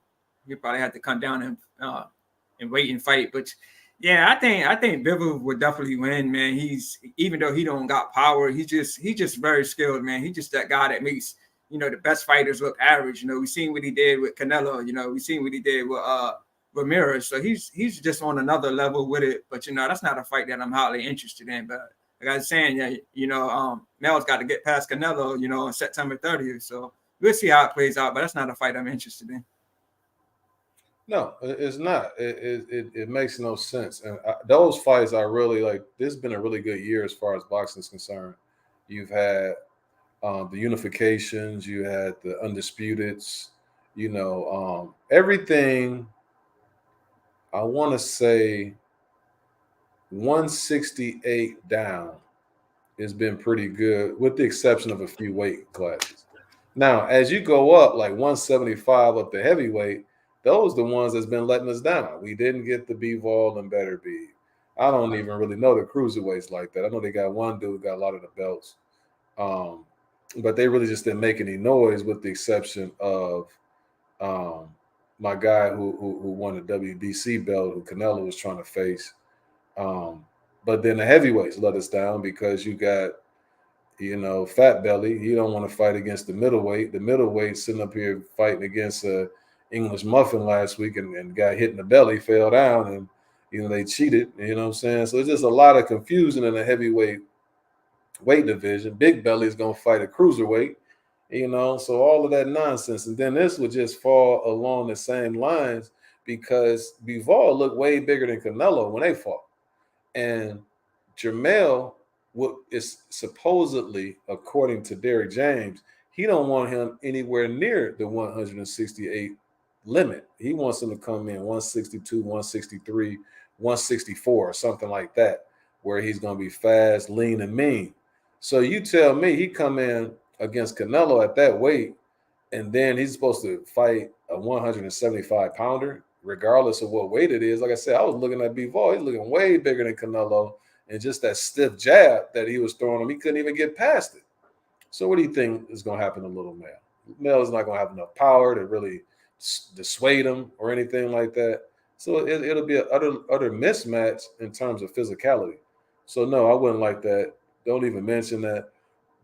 He'd probably have to come down and wait and fight. But yeah, I think Bivol would definitely win, man. Even though he don't got power, he's just very skilled, man. He's just that guy that makes the best fighters look average. We seen what he did with Canelo. We seen what he did with Ramirez. So he's just on another level with it. But that's not a fight that I'm highly interested in. But like I was saying, Mel's got to get past Canelo, on September 30th. So we'll see how it plays out. But that's not a fight I'm interested in. No, it's not. It makes no sense. And those fights are really like, this has been a really good year as far as boxing is concerned. You've had the unifications, you had the undisputeds, everything. I want to say 168 down has been pretty good, with the exception of a few weight classes. Now, as you go up, like 175 up to heavyweight, those are the ones that's been letting us down. We didn't get the Bivol and Better Be. I don't even really know the cruiserweights like that. I know they got one dude got a lot of the belts, but they really just didn't make any noise, with the exception of my guy who won the WBC belt, who Canelo was trying to face. But then the heavyweights let us down because you got, Fat Belly. He don't want to fight against the middleweight. The middleweight sitting up here fighting against a English muffin last week and got hit in the belly, fell down, and they cheated. You know what I'm saying? So it's just a lot of confusion in the heavyweight weight division. Big Belly is gonna fight a cruiserweight. So all of that nonsense, and then this would just fall along the same lines because Bivol looked way bigger than Canelo when they fought, and Jermell is supposedly, according to Derek James, he don't want him anywhere near the 168 limit. He wants him to come in 162, 163, 164, or something like that, where he's going to be fast, lean, and mean. So you tell me he come in against Canelo at that weight, and then he's supposed to fight a 175 pounder, regardless of what weight it is. Like I said, I was looking at Bivol. He's looking way bigger than Canelo, and just that stiff jab that he was throwing him, he couldn't even get past it. So what do you think is going to happen to Little Mel? Mel is not going to have enough power to really dissuade him or anything like that. So it'll be an utter mismatch in terms of physicality. So no, I wouldn't like that. Don't even mention that.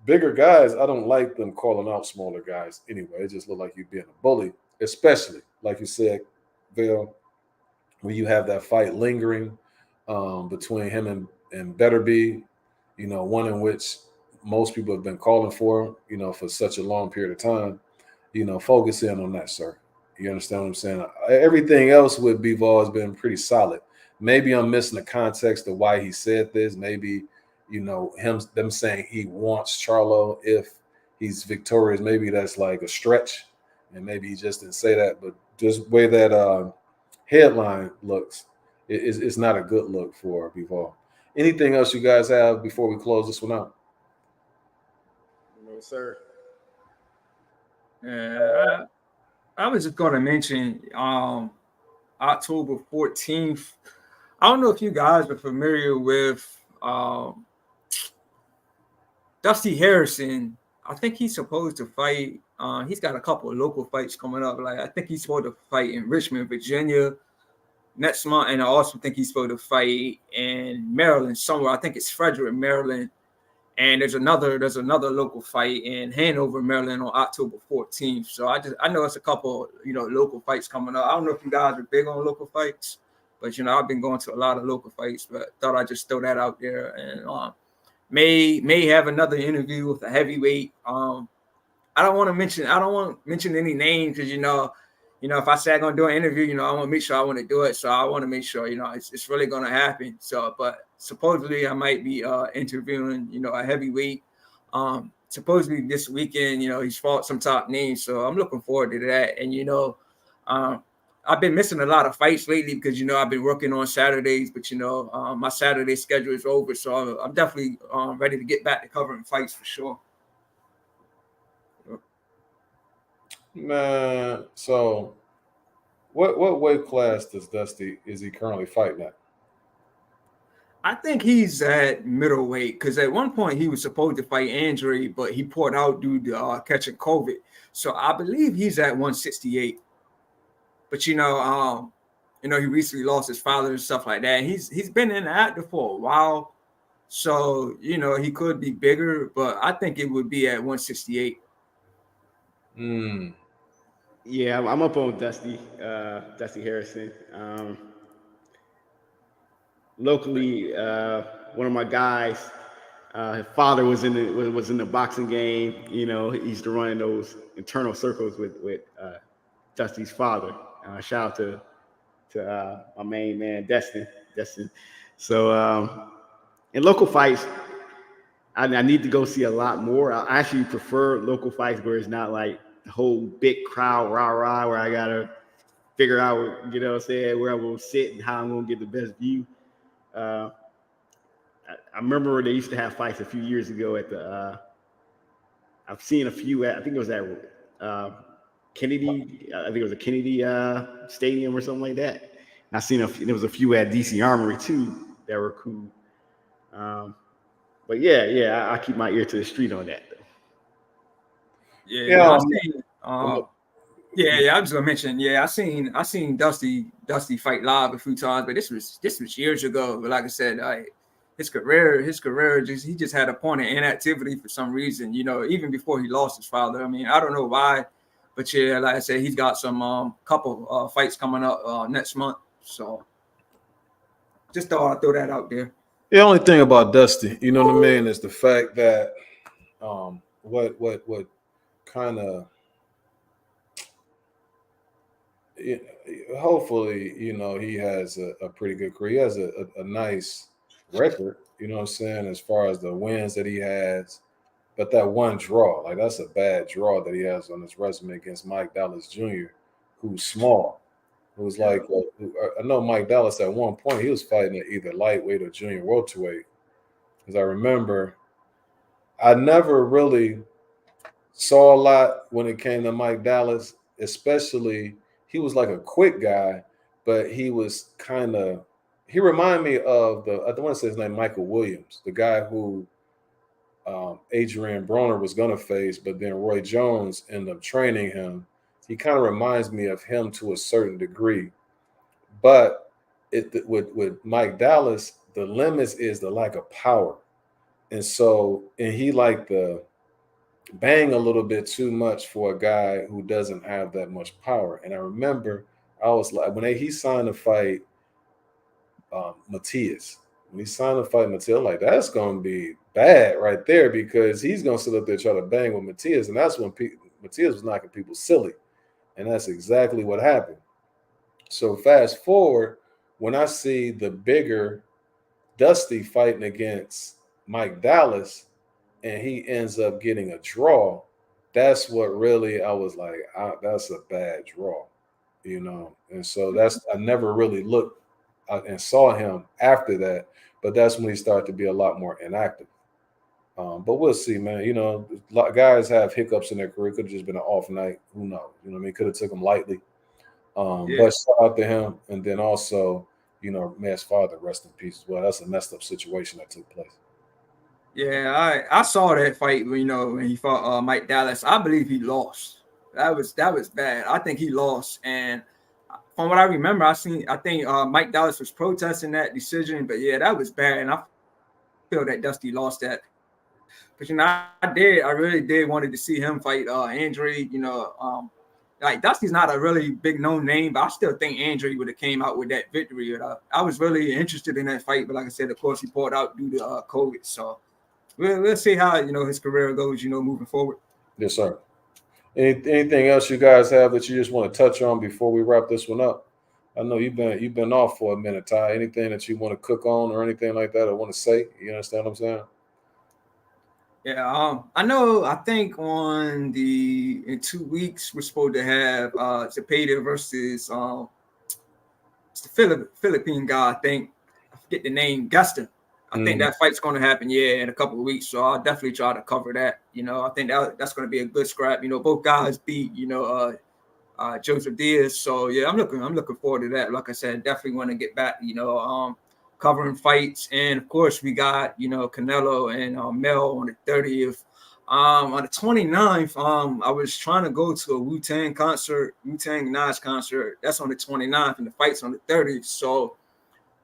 Bigger guys, I don't like them calling out smaller guys anyway. It just look like you being a bully, especially, like you said, Bill, when you have that fight lingering between him and Better Be, one in which most people have been calling for, for such a long period of time. Focus in on that, sir. You understand what I'm saying? Everything else with Bivol has been pretty solid. Maybe I'm missing the context of why he said this. Maybe, them saying he wants Charlo if he's victorious. Maybe that's like a stretch, and maybe he just didn't say that. But just the way that headline looks, it's not a good look for Bivol. Anything else you guys have before we close this one out? No, sir. I was just going to mention October 14th. I don't know if you guys are familiar with Dusty Harrison. I think he's supposed to fight. He's got a couple of local fights coming up. Like I think he's supposed to fight in Richmond, Virginia next month, and I also think he's supposed to fight in Maryland somewhere. I think it's Frederick, Maryland. And there's another local fight in Hanover, Maryland on October 14th. So I know it's a couple, local fights coming up. I don't know if you guys are big on local fights, but I've been going to a lot of local fights, but thought I'd just throw that out there. And may have another interview with a heavyweight. I don't want to mention any names because if I say I'm gonna do an interview, I want to make sure I want to do it. So I want to make sure, it's really gonna happen. So, but supposedly I might be interviewing, a heavyweight. Supposedly this weekend, he's fought some top names. So I'm looking forward to that. And I've been missing a lot of fights lately because I've been working on Saturdays, but my Saturday schedule is over. So I'm definitely ready to get back to covering fights for sure. Man, so what weight class is he currently fighting at? I think he's at middleweight because at one point he was supposed to fight Andre, but he pulled out due to catching COVID. So I believe he's at 168. But he recently lost his father and stuff like that. And he's been inactive for a while, so he could be bigger, but I think it would be at 168. Yeah, I'm up on Dusty Harrison. Locally, one of my guys, his father was in the boxing game. You know, he used to run in those internal circles with Dusty's father. Shout out to my main man, Destin. So in local fights, I need to go see a lot more. I actually prefer local fights where it's not like the whole big crowd rah rah where I gotta figure out, you know what I'm saying, where I'm gonna sit and how I'm gonna get the best view. Uh, I remember they used to have fights a few years ago at the. I've seen a few at. I think it was at Kennedy. I think it was a Kennedy Stadium or something like that. And I seen there was a few at DC Armory too that were cool. But yeah, I keep my ear to the street on that. Though. Yeah, I seen. I was gonna mention. Yeah, I seen Dusty fight live a few times, but this was years ago. But like I said, his career he just had a point of inactivity for some reason. You know, even before he lost his father. I mean, I don't know why, but yeah, like I said, he's got some couple fights coming up next month. So just thought I'd throw that out there. The only thing about Dusty, you know what I mean, is the fact that what kind of hopefully, you know, he has a pretty good career. He has a nice record, you know what I'm saying, as far as the wins that he has. But that one draw, like that's a bad draw that he has on his resume against Mike Dallas Jr., who's small. Who's like, I know Mike Dallas at one point, he was fighting at either lightweight or junior welterweight. Because I remember I never really saw a lot when it came to Mike Dallas, especially he was like a quick guy, but he was he reminded me of I want to say his name, Michael Williams, the guy who Adrian Broner was going to face, but then Roy Jones ended up training him. He kind of reminds me of him to a certain degree. But with Mike Dallas, the limits is the lack of power. And he liked the bang a little bit too much for a guy who doesn't have that much power. And I remember I was like, when he signed to fight Matias, when he signed to fight Matias, like that's going to be bad right there because he's going to sit up there trying to bang with Matias. And that's when Matias was knocking people silly. And that's exactly what happened. So fast forward, when I see the bigger Dusty fighting against Mike Dallas and he ends up getting a draw, that's what really I was like, that's a bad draw, you know. And so I never really looked and saw him after that, but that's when he started to be a lot more inactive. But we'll see, man. You know, guys have hiccups in their career. Could have just been an off night. Who knows? You know what I mean? Could have took him lightly. But shout out to him. And then also, you know, may his father rest in peace as well. That's a messed up situation that took place. Yeah, I saw that fight, you know, when he fought Mike Dallas. I believe he lost. That was bad. I think he lost. And from what I remember, I think Mike Dallas was protesting that decision. But yeah, that was bad. And I feel that Dusty lost that. But you know, I really did wanted to see him fight Andre. You know, like Dusty's not a really big known name, but I still think Andre would have came out with that victory. I was really interested in that fight, but like I said, of course, he pulled out due to COVID. So we'll see how, you know, his career goes, you know, moving forward. Yes, sir. Anything else you guys have that you just want to touch on before we wrap this one up? I know you've been off for a minute, Ty. Anything that you want to cook on or anything like that or want to say? You understand what I'm saying? Yeah, I know. I think in 2 weeks we're supposed to have Zepeda versus it's the Philippine guy. I think I forget the name, Gaston. I think that fight's going to happen, in a couple of weeks. So I'll definitely try to cover that. You know, I think that's going to be a good scrap. You know, both guys beat, you know, Joseph Diaz. So yeah, I'm looking forward to that. Like I said, definitely want to get back, you know, covering fights. And of course we got, you know, Canelo and Mel on the 30th. On the 29th, I was trying to go to a Wu-Tang Nas concert. That's on the 29th, and the fight's on the 30th. So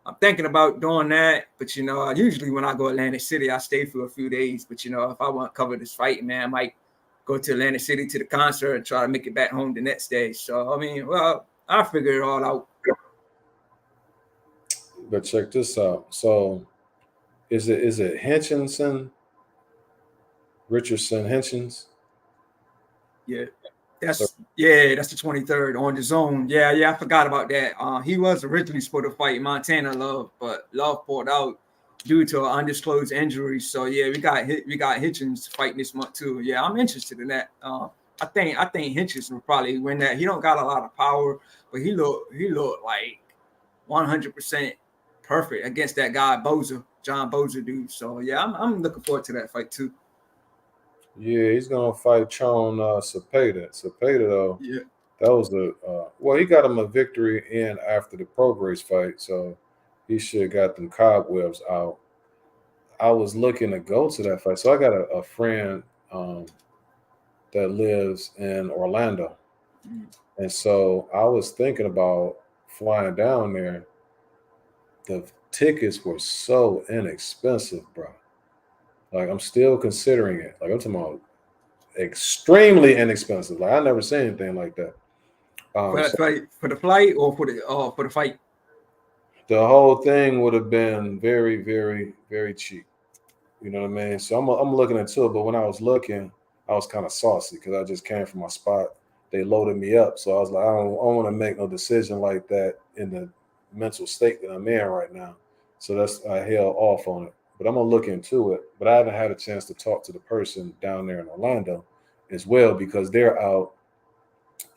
I'm thinking about doing that. But you know, usually when I go Atlantic City, I stay for a few days. But you know, if I want to cover this fight, man, I might go to Atlantic City to the concert and try to make it back home the next day. So I mean, well, I figured it all out. But check this out. So is it Hitchinson? Richardson Hitchens? Yeah. That's the 23rd on the zone. Yeah, I forgot about that. He was originally supposed to fight Montana Love, but Love pulled out due to an undisclosed injury. So yeah, we got Hitchens fighting this month too. Yeah, I'm interested in that. I think Hitchens will probably win that. He don't got a lot of power, but he looked like 100% perfect against that guy John Bozer dude. So yeah, I'm looking forward to that fight too. Yeah, he's gonna fight Chon Cepeda. Cepeda though, Yeah. that was well, he got him a victory in after the Prograis fight, so he should have got them cobwebs out. I was looking to go to that fight, so I got a friend that lives in Orlando, and so I was thinking about flying down there. The tickets were so inexpensive, bro. Like I'm still considering it. Like I'm talking about extremely inexpensive. Like I never seen anything like that. For the flight or for the fight? The whole thing would have been very, very, very cheap. You know what I mean? So I'm looking into it, but when I was looking, I was kind of saucy because I just came from my spot. They loaded me up, so I was like, I don't want to make no decision like that in the mental state that I'm in right now. So I held off on it. But I'm gonna look into it. But I haven't had a chance to talk to the person down there in Orlando as well because they're out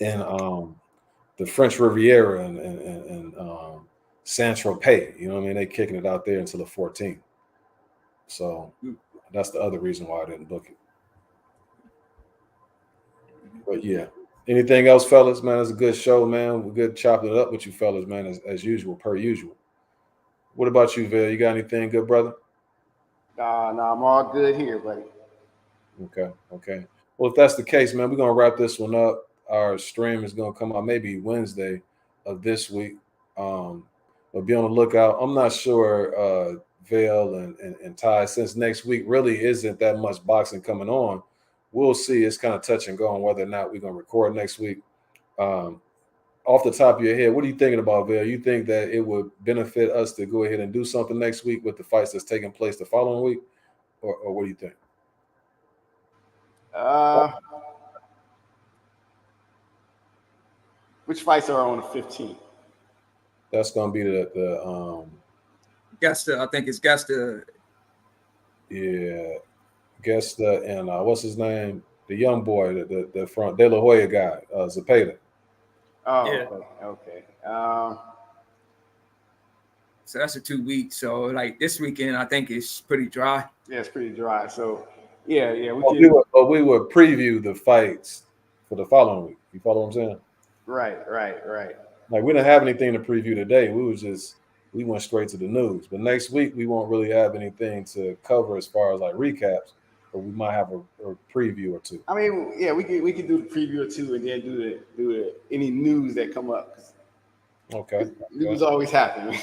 in the French Riviera and Saint-Tropez. You know what I mean? They kicking it out there until the 14th. So that's the other reason why I didn't book it. But yeah. Anything else, fellas? Man, it's a good show, man. We're good chopping it up with you fellas, man, as usual, per usual. What about you, Vail? You got anything good, brother? Nah, I'm all good here, buddy. Okay. Well, if that's the case, man, we're gonna wrap this one up. Our stream is gonna come out maybe Wednesday of this week. But be on the lookout. I'm not sure Vail and Ty, since next week really isn't that much boxing coming on. We'll see. It's kind of touch and go on whether or not we're gonna record next week. Off the top of your head, what are you thinking about, Vail? You think that it would benefit us to go ahead and do something next week with the fights that's taking place the following week, or what do you think? Which fights are on the 15th? That's gonna be the Gesta, I think it's Gesta. Yeah, Gesta and what's his name? The young boy, the front De La Hoya guy, Zepeda. Oh, Yeah. Okay. So that's a 2 weeks. So like this weekend, I think it's pretty dry. Yeah, it's pretty dry. So yeah. We would preview the fights for the following week. You follow what I'm saying? Right. Like we didn't have anything to preview today. We went straight to the news. But next week we won't really have anything to cover as far as like recaps, but we might have a preview or two. I mean, yeah, we could do the preview or two and then do the any news that come up. Okay. News always happen.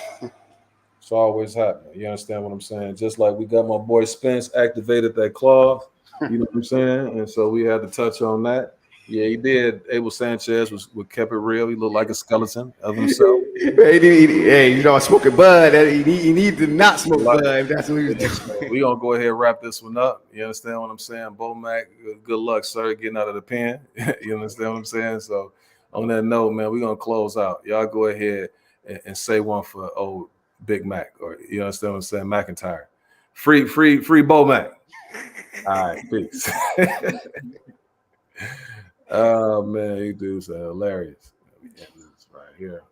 It's always happening. You understand what I'm saying? Just like we got my boy Spence activated that clause. You know what I'm saying? And so we had to touch on that. Yeah, he did. Abel Sanchez kept it real. He looked like a skeleton of himself. Hey, you know, smoking bud. He need to not smoke bud. If that's what he was doing. We're gonna go ahead and wrap this one up. You understand what I'm saying? Bomac, good luck, sir, getting out of the pen. You understand what I'm saying? So on that note, man, we're gonna close out. Y'all go ahead and say one for old Big Mac, or you understand what I'm saying? McIntyre. Free Bomac. All right, peace. Oh man, you dudes are hilarious. Right here.